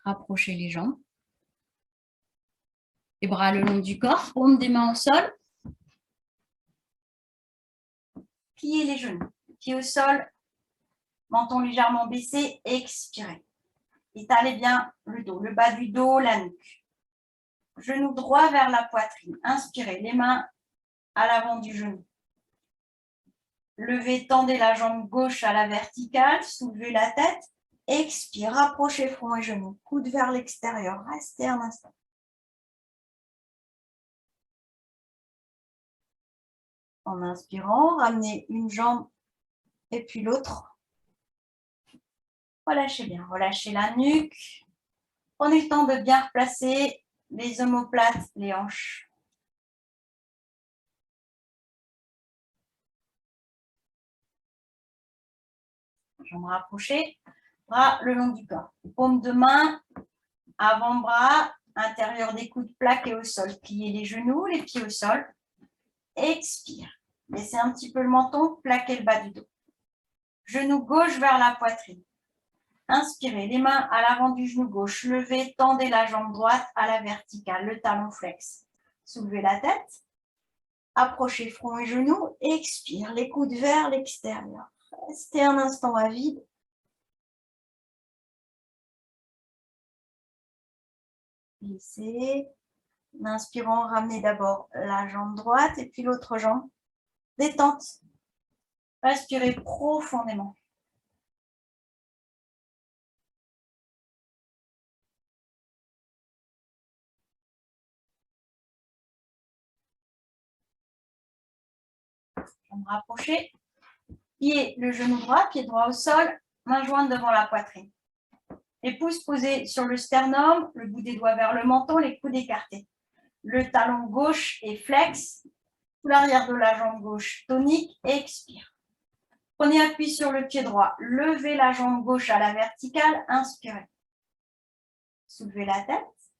[SPEAKER 1] rapprochez les jambes. Les bras le long du corps, paume des mains au sol. Pliez les genoux, pieds au sol, menton légèrement baissé, expirez. Étalez bien le dos, le bas du dos, la nuque. Genou droit vers la poitrine. Inspirez, les mains à l'avant du genou. Levez, tendez la jambe gauche à la verticale, soulevez la tête. Expire, rapprochez front et genoux, coude vers l'extérieur. Restez un instant. En inspirant, ramenez une jambe et puis l'autre. Relâchez bien, relâchez la nuque. Prenez le temps de bien replacer les omoplates, les hanches. Jambes rapprochées, bras le long du corps. Paume de main, avant-bras, intérieur des coudes plaqués au sol. Pliez les genoux, les pieds au sol. Expire. Laissez un petit peu le menton, plaquez le bas du dos. Genou gauche vers la poitrine. Inspirez, les mains à l'avant du genou gauche. Levez, tendez la jambe droite à la verticale, le talon flex. Soulevez la tête. Approchez front et genoux. Expire, les coudes vers l'extérieur. Restez un instant à vide. Glissez. En inspirant, ramenez d'abord la jambe droite et puis l'autre jambe. Détente. Respirez profondément. Jambes rapprochées. Pied le genou droit, pied droit au sol, main jointe devant la poitrine. Les pouces posés sur le sternum, le bout des doigts vers le menton, les coudes écartés. Le talon gauche est flex, tout l'arrière de la jambe gauche tonique, expire. Prenez appui sur le pied droit, levez la jambe gauche à la verticale, inspirez. Soulevez la tête,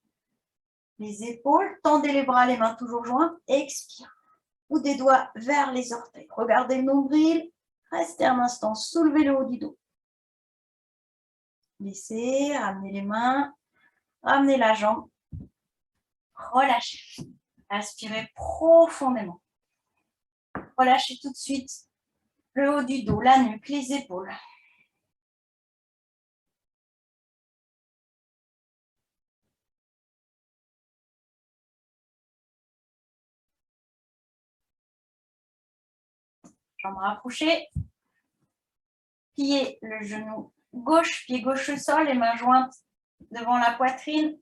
[SPEAKER 1] les épaules, tendez les bras, les mains toujours jointes, expire. Bout des doigts vers les orteils. Regardez le nombril, restez un instant, soulevez le haut du dos. Laissez, ramenez les mains, ramenez la jambe, relâchez. Inspirez profondément. Relâchez tout de suite le haut du dos, la nuque, les épaules. Jambes rapprochées. Pliez le genou gauche, pied gauche au sol, les mains jointes devant la poitrine,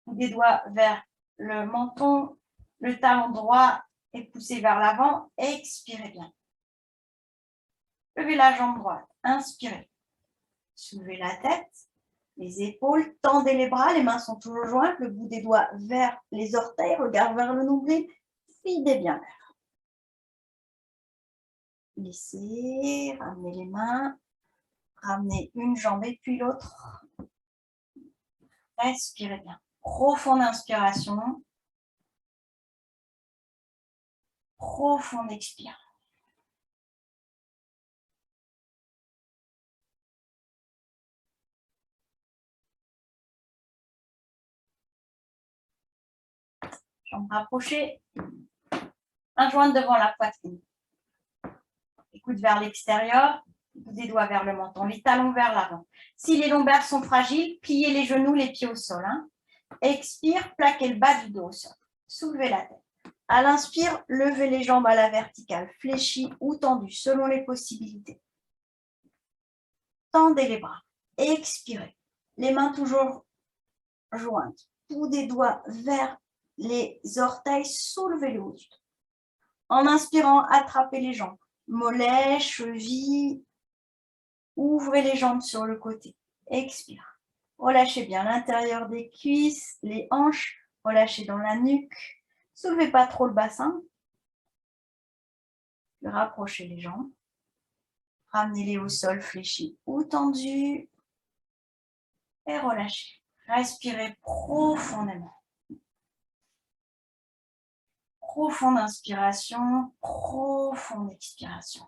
[SPEAKER 1] des doigts vers le menton, le talon droit est poussé vers l'avant. Expirez bien. Levez la jambe droite. Inspirez. Soulevez la tête, les épaules, tendez les bras, les mains sont toujours jointes, le bout des doigts vers les orteils, regard vers le nombril. Videz bien l'air. Laissez, ramenez les mains, ramenez une jambe et puis l'autre. Respirez bien. Profonde inspiration. Profonde expire. Jambes rapprochées. Un joint devant la poitrine. Écoute vers l'extérieur. Des doigts vers le menton. Les talons vers l'avant. Si les lombaires sont fragiles, pliez les genoux, les pieds au sol. Expire, plaquez le bas du dos au sol. Soulevez la tête. À l'inspire, levez les jambes à la verticale, fléchies ou tendues, selon les possibilités. Tendez les bras. Expirez. Les mains toujours jointes. Bout des doigts vers les orteils, soulevez le haut du dos. En inspirant, attrapez les jambes. Mollets, chevilles. Ouvrez les jambes sur le côté. Expire. Relâchez bien l'intérieur des cuisses, les hanches. Relâchez dans la nuque. Soulevez pas trop le bassin. Rapprochez les jambes. Ramenez-les au sol fléchis ou tendus. Et relâchez. Respirez profondément. Profonde inspiration, profonde expiration.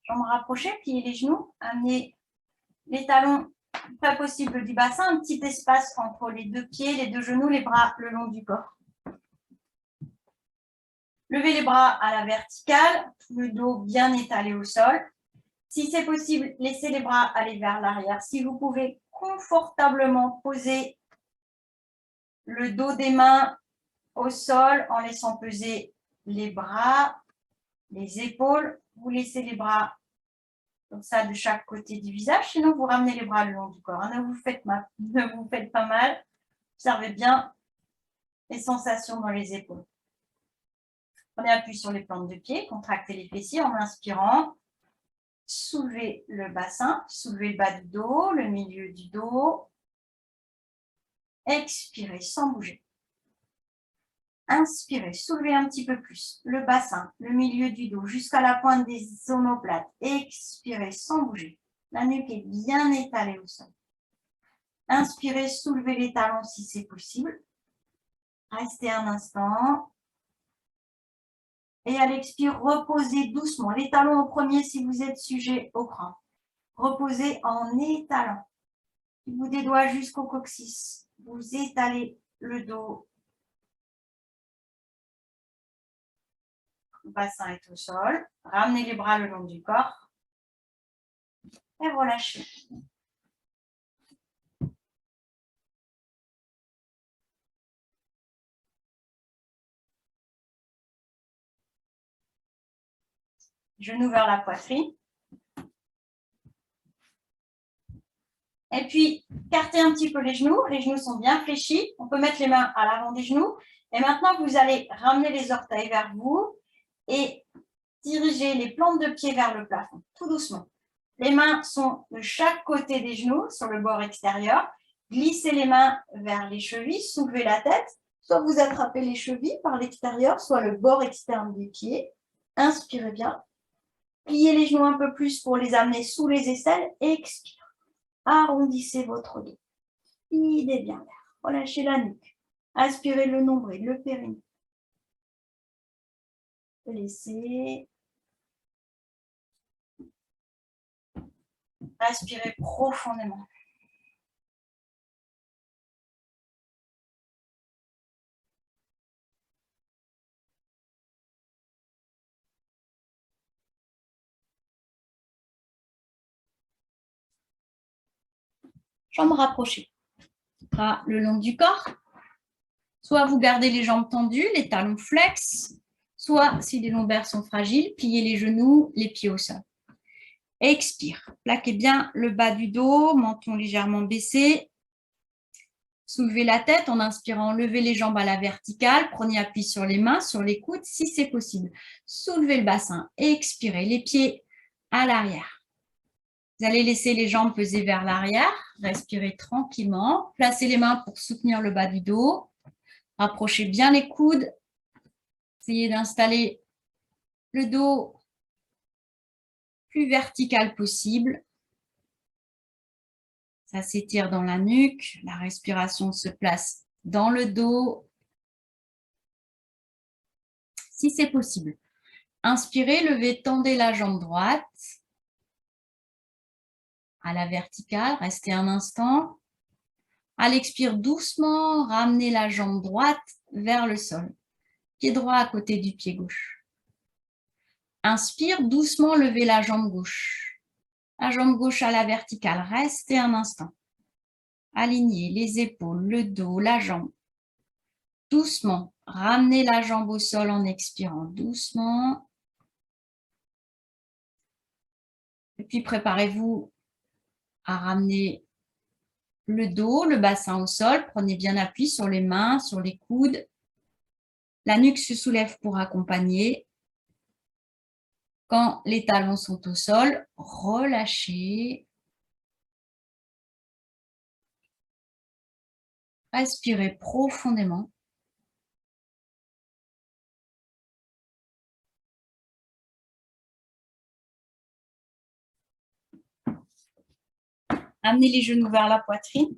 [SPEAKER 1] Jambes rapprochées, pliez les genoux, amenez les talons pas possible du bassin, un petit espace entre les deux pieds, les deux genoux, les bras le long du corps. Levez les bras à la verticale, le dos bien étalé au sol. Si c'est possible, laissez les bras aller vers l'arrière. Si vous pouvez confortablement poser le dos des mains au sol en laissant peser les bras, les épaules, vous laissez les bras comme ça de chaque côté du visage, sinon vous ramenez les bras le long du corps. Ne vous faites pas mal. Observez bien les sensations dans les épaules. Prenez appui sur les plantes de pied, contractez les fessiers en inspirant. Soulevez le bassin, soulevez le bas du dos, le milieu du dos. Expirez sans bouger. Inspirez, soulevez un petit peu plus le bassin, le milieu du dos jusqu'à la pointe des omoplates. Expirez sans bouger. La nuque est bien étalée au sol. Inspirez, soulevez les talons si c'est possible. Restez un instant. Et à l'expire, reposez doucement. Les talons au premier si vous êtes sujet au cran. Reposez en étalant. Du bout des doigts jusqu'au coccyx. Vous étalez le dos. Le bassin est au sol. Ramenez les bras le long du corps. Et relâchez. Genoux vers la poitrine. Et puis, écartez un petit peu les genoux. Les genoux sont bien fléchis. On peut mettre les mains à l'avant des genoux. Et maintenant, vous allez ramener les orteils vers vous et diriger les plantes de pied vers le plafond, tout doucement. Les mains sont de chaque côté des genoux, sur le bord extérieur. Glissez les mains vers les chevilles, soulevez la tête. Soit vous attrapez les chevilles par l'extérieur, soit le bord externe des pieds. Inspirez bien. Pliez les genoux un peu plus pour les amener sous les aisselles. Expire. Arrondissez votre dos. Idez bien l'air. Relâchez la nuque. Aspirez le nombril, le périnée. Laissez. Respirez profondément. Jambes rapprochées. Bras le long du corps. Soit vous gardez les jambes tendues, les talons flex, soit si les lombaires sont fragiles, pliez les genoux, les pieds au sol. Expire. Plaquez bien le bas du dos, menton légèrement baissé. Soulevez la tête en inspirant, levez les jambes à la verticale. Prenez appui sur les mains, sur les coudes si c'est possible. Soulevez le bassin. Expirez. Les pieds à l'arrière. Vous allez laisser les jambes peser vers l'arrière, respirez tranquillement, placez les mains pour soutenir le bas du dos, rapprochez bien les coudes, essayez d'installer le dos plus vertical possible. Ça s'étire dans la nuque, la respiration se place dans le dos. Si c'est possible, inspirez, levez, tendez la jambe droite à la verticale, restez un instant. À l'expire, doucement, ramenez la jambe droite vers le sol. Pied droit à côté du pied gauche. Inspire, doucement, levez la jambe gauche. La jambe gauche à la verticale, restez un instant. Alignez les épaules, le dos, la jambe. Doucement, ramenez la jambe au sol en expirant doucement. Et puis préparez-vous à ramener le dos, le bassin au sol. Prenez bien appui sur les mains, sur les coudes. La nuque se soulève pour accompagner. Quand les talons sont au sol, relâchez. Respirez profondément. Amenez les genoux vers la poitrine.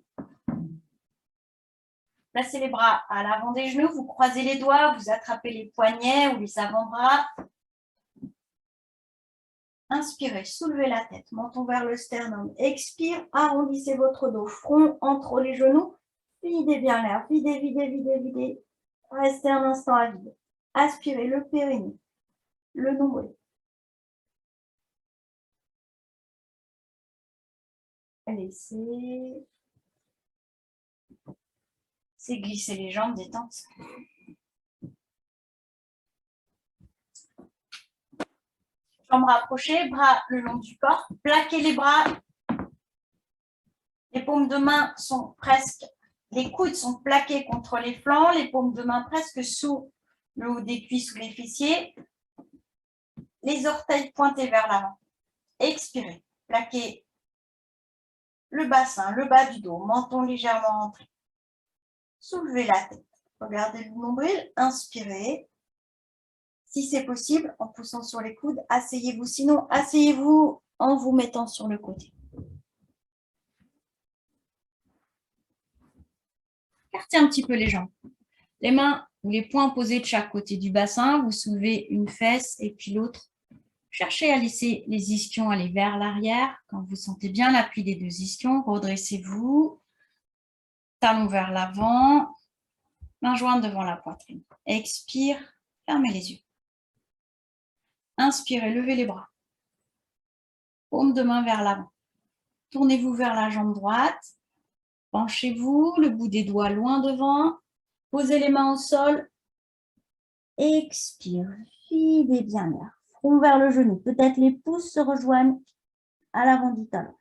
[SPEAKER 1] Placez les bras à l'avant des genoux, vous croisez les doigts, vous attrapez les poignets ou les avant-bras. Inspirez, soulevez la tête, menton vers le sternum. Expire, arrondissez votre dos, front entre les genoux. Videz bien l'air, videz, videz, videz, videz. Restez un instant à vide. Aspirez le périnée, le nombril. Laissez. C'est glisser les jambes, détente. Jambes rapprochées, bras le long du corps. Plaquez les bras. Les paumes de main sont presque, les coudes sont plaqués contre les flancs, les paumes de main presque sous le haut des cuisses ou les fessiers. Les orteils pointés vers l'avant. Expirez. Plaquez le bassin, le bas du dos, menton légèrement rentré. Soulevez la tête. Regardez le nombril. Inspirez. Si c'est possible, en poussant sur les coudes, asseyez-vous. Sinon, asseyez-vous en vous mettant sur le côté. Écartez un petit peu les jambes. Les mains ou les poings posés de chaque côté du bassin. Vous soulevez une fesse et puis l'autre. Cherchez à laisser les ischions aller vers l'arrière. Quand vous sentez bien l'appui des deux ischions, redressez-vous. Talons vers l'avant. Main jointe devant la poitrine. Expire, fermez les yeux. Inspirez, levez les bras. Paume de main vers l'avant. Tournez-vous vers la jambe droite. Penchez-vous, le bout des doigts loin devant. Posez les mains au sol. Expire, videz bien l'air. Front vers le genou. Peut-être les pouces se rejoignent à l'avant du talon.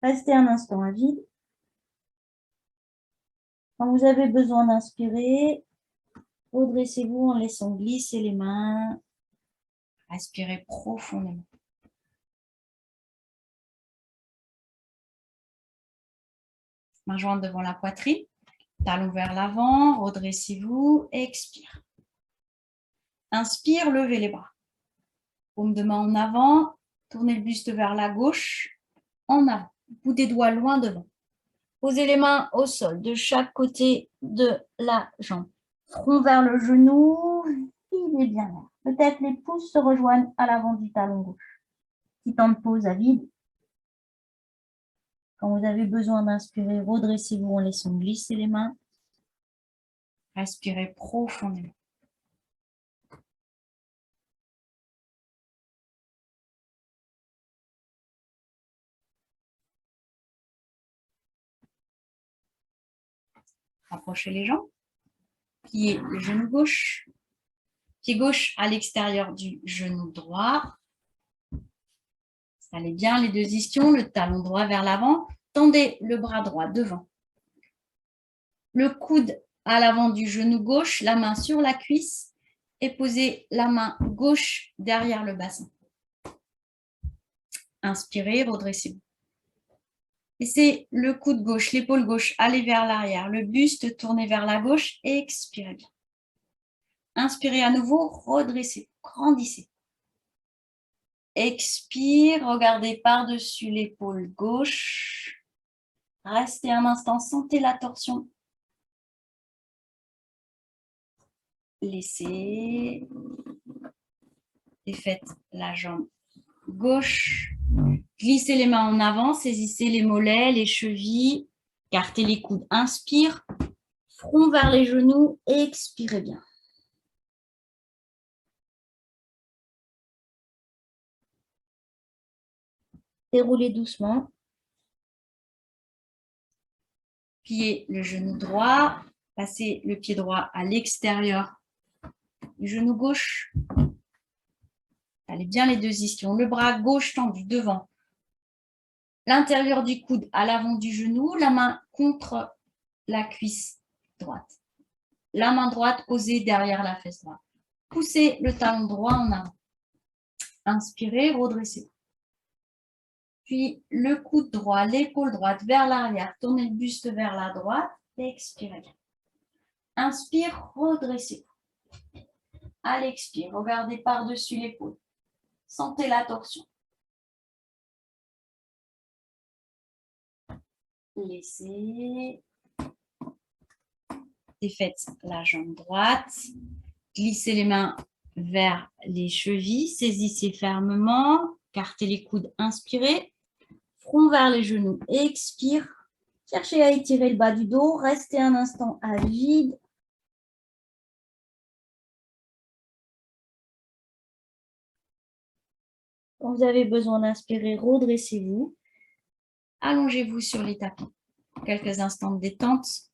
[SPEAKER 1] Restez un instant à vide. Quand vous avez besoin d'inspirer, redressez-vous en laissant glisser les mains. Respirez profondément. Main jointe devant la poitrine. Talons vers l'avant. Redressez-vous. Expire. Inspire, levez les bras. Paume de main en avant. Tournez le buste vers la gauche. En avant. Bout des doigts loin devant. Posez les mains au sol de chaque côté de la jambe. Front vers le genou. Videz bien l'air. Peut-être les pouces se rejoignent à l'avant du talon gauche. Petit temps de pause à vide. Quand vous avez besoin d'inspirer, redressez-vous en laissant glisser les mains. Respirez profondément. Rapprochez les jambes. Pliez le genou gauche. Pied gauche à l'extérieur du genou droit. Installez bien les deux ischions, le talon droit vers l'avant. Tendez le bras droit devant. Le coude à l'avant du genou gauche, la main sur la cuisse et posez la main gauche derrière le bassin. Inspirez, redressez-vous. Laissez le coude gauche, l'épaule gauche aller vers l'arrière, le buste tourné vers la gauche. Expirez bien. Inspirez à nouveau, redressez, grandissez. Expire, regardez par-dessus l'épaule gauche. Restez un instant, sentez la torsion. Laissez. Et faites la jambe gauche. Glissez les mains en avant, saisissez les mollets, les chevilles. Écartez les coudes. Inspire. Front vers les genoux. Expirez bien. Déroulez doucement. Pliez le genou droit. Passez le pied droit à l'extérieur du genou gauche. Allez bien les deux ischions. Le bras gauche tendu devant. L'intérieur du coude à l'avant du genou. La main contre la cuisse droite. La main droite posée derrière la fesse droite. Poussez le talon droit en avant. Inspirez, redressez. Puis le coude droit, l'épaule droite vers l'arrière. Tournez le buste vers la droite. Expirez. Inspire, redressez. À l'expire, regardez par-dessus l'épaule. Sentez la torsion. Laissez. Défaites la jambe droite. Glissez les mains vers les chevilles. Saisissez fermement. Écartez les coudes. Inspirez. Front vers les genoux. Expire. Cherchez à étirer le bas du dos. Restez un instant à vide. Quand vous avez besoin d'inspirer, redressez-vous. Allongez-vous sur les tapis. Quelques instants de détente.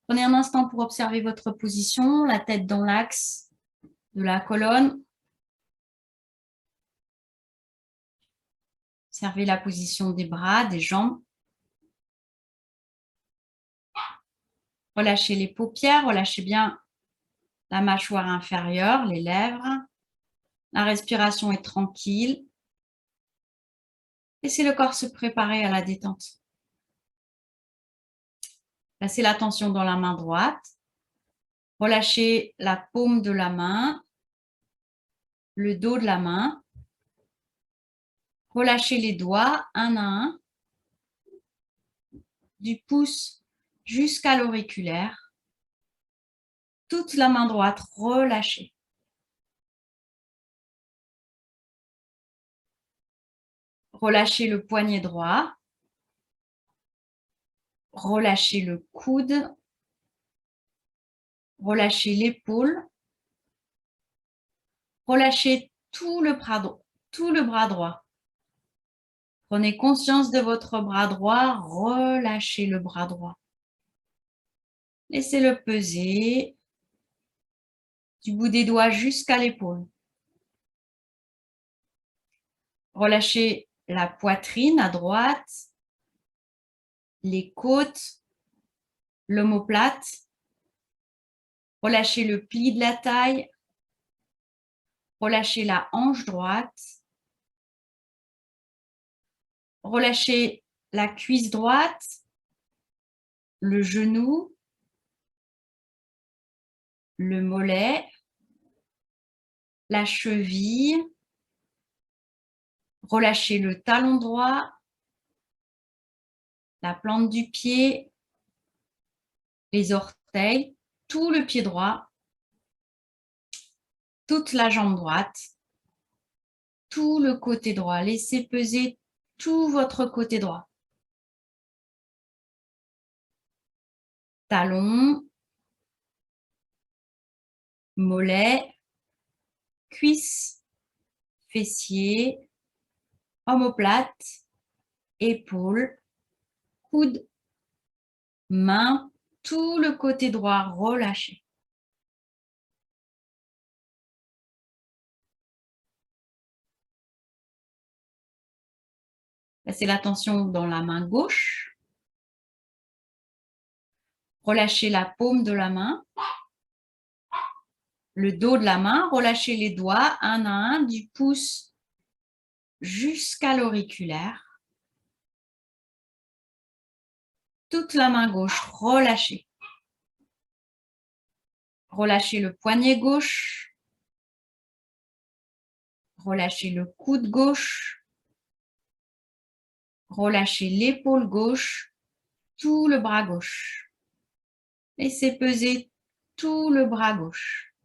[SPEAKER 1] Prenez un instant pour observer votre position, la tête dans l'axe de la colonne. Observez la position des bras, des jambes. Relâchez les paupières, relâchez bien la mâchoire inférieure, les lèvres. La respiration est tranquille. Laissez le corps se préparer à la détente. Placez l'attention dans la main droite. Relâchez la paume de la main, le dos de la main. Relâchez les doigts un à un, du pouce jusqu'à l'auriculaire. Toute la main droite relâchée. Relâchez le poignet droit. Relâchez le coude. Relâchez l'épaule. Relâchez tout le bras droit. Prenez conscience de votre bras droit. Relâchez le bras droit. Laissez-le peser du bout des doigts jusqu'à l'épaule. Relâchez la poitrine à droite, les côtes, l'omoplate. Relâchez le pli de la taille. Relâchez la hanche droite. Relâchez la cuisse droite, le genou, le mollet, la cheville. Relâchez le talon droit, la plante du pied, les orteils, tout le pied droit, toute la jambe droite. tout le côté droit. Laissez peser tout votre côté droit. Talons, mollets, cuisses, fessiers, omoplate, épaules, coudes, mains, tout le côté droit relâché. Placez la tension dans la main gauche. Relâchez la paume de la main. Le dos de la main, relâchez les doigts un à un du pouce jusqu'à l'auriculaire. Toute la main gauche relâchée. Relâchez le poignet gauche. Relâchez le coude gauche. Relâchez l'épaule gauche, tout le bras gauche. Laissez peser tout le bras gauche,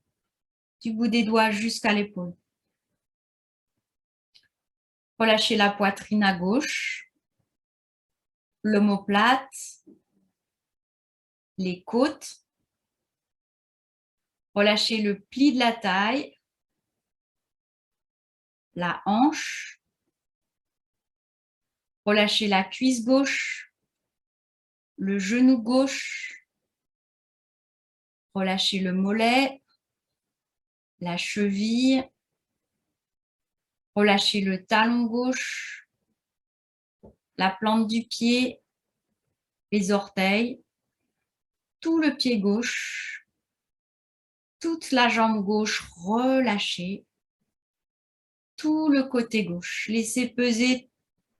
[SPEAKER 1] du bout des doigts jusqu'à l'épaule. Relâchez la poitrine à gauche, l'omoplate, les côtes. Relâchez le pli de la taille, la hanche. Relâchez la cuisse gauche, le genou gauche. Relâchez le mollet, la cheville. Relâchez le talon gauche, la plante du pied, les orteils, tout le pied gauche, toute la jambe gauche relâchée, tout le côté gauche. Laissez peser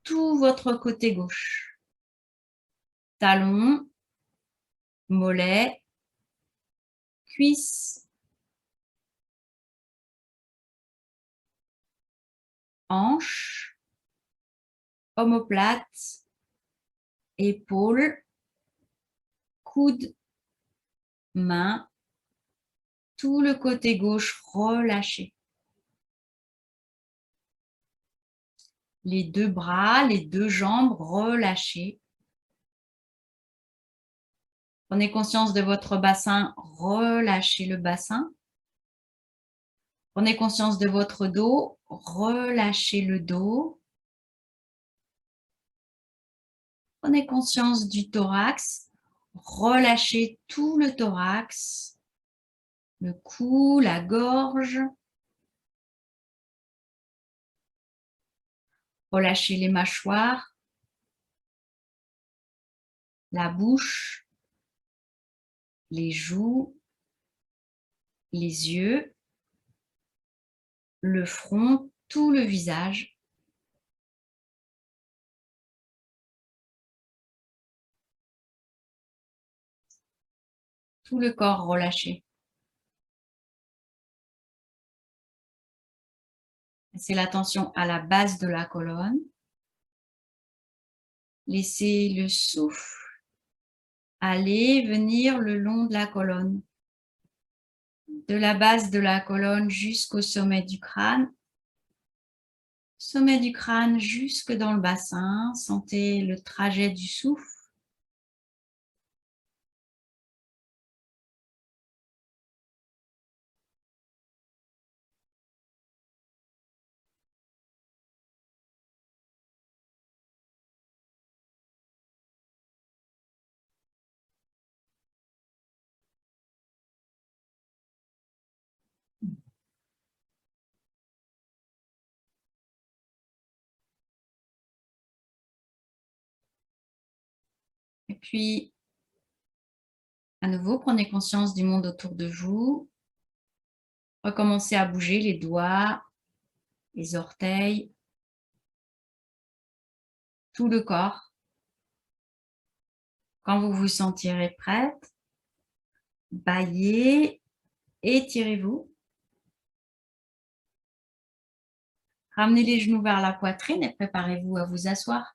[SPEAKER 1] tout votre côté gauche. Talon, mollet, cuisse, hanche, omoplate, épaule, coude, main, tout le côté gauche relâché. Les deux bras, les deux jambes relâchées. Prenez conscience de votre bassin, relâchez le bassin. Prenez conscience de votre dos, relâchez le dos. Prenez conscience du thorax, relâchez tout le thorax, le cou, la gorge. Relâchez les mâchoires, la bouche, les joues, les yeux, le front, tout le visage. Tout le corps relâché. Laissez l'attention à la base de la colonne. Laissez le souffle aller, venir le long de la colonne. De la base de la colonne jusqu'au sommet du crâne. Sommet du crâne jusque dans le bassin. Sentez le trajet du souffle. Et puis, à nouveau, prenez conscience du monde autour de vous. Recommencez à bouger les doigts, les orteils, tout le corps. Quand vous vous sentirez prête, baillez, étirez-vous. Ramenez les genoux vers la poitrine et préparez-vous à vous asseoir.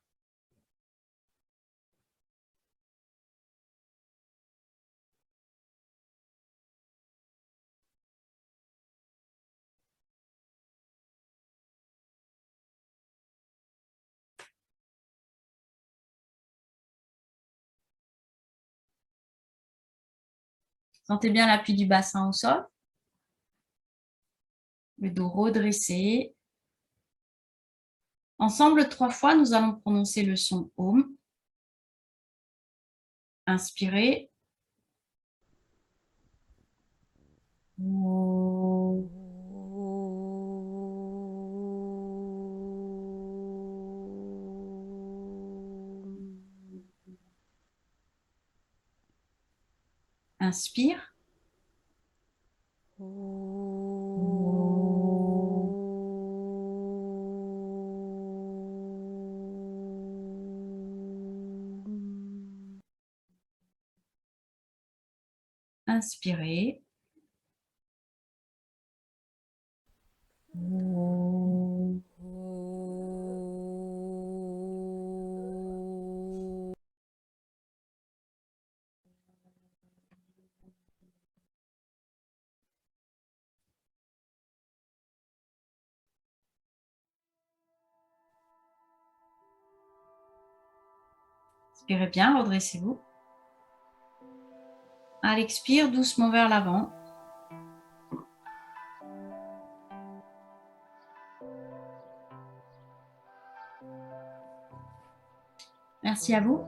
[SPEAKER 1] Sentez bien l'appui du bassin au sol. Le dos redressé. Ensemble, 3 fois, nous allons prononcer le son Om. Inspirez. Inspire. Inspirez. Inspirez bien, redressez-vous. À l'expire, doucement vers l'avant. Merci à vous.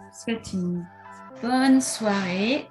[SPEAKER 1] Je vous souhaite une bonne soirée.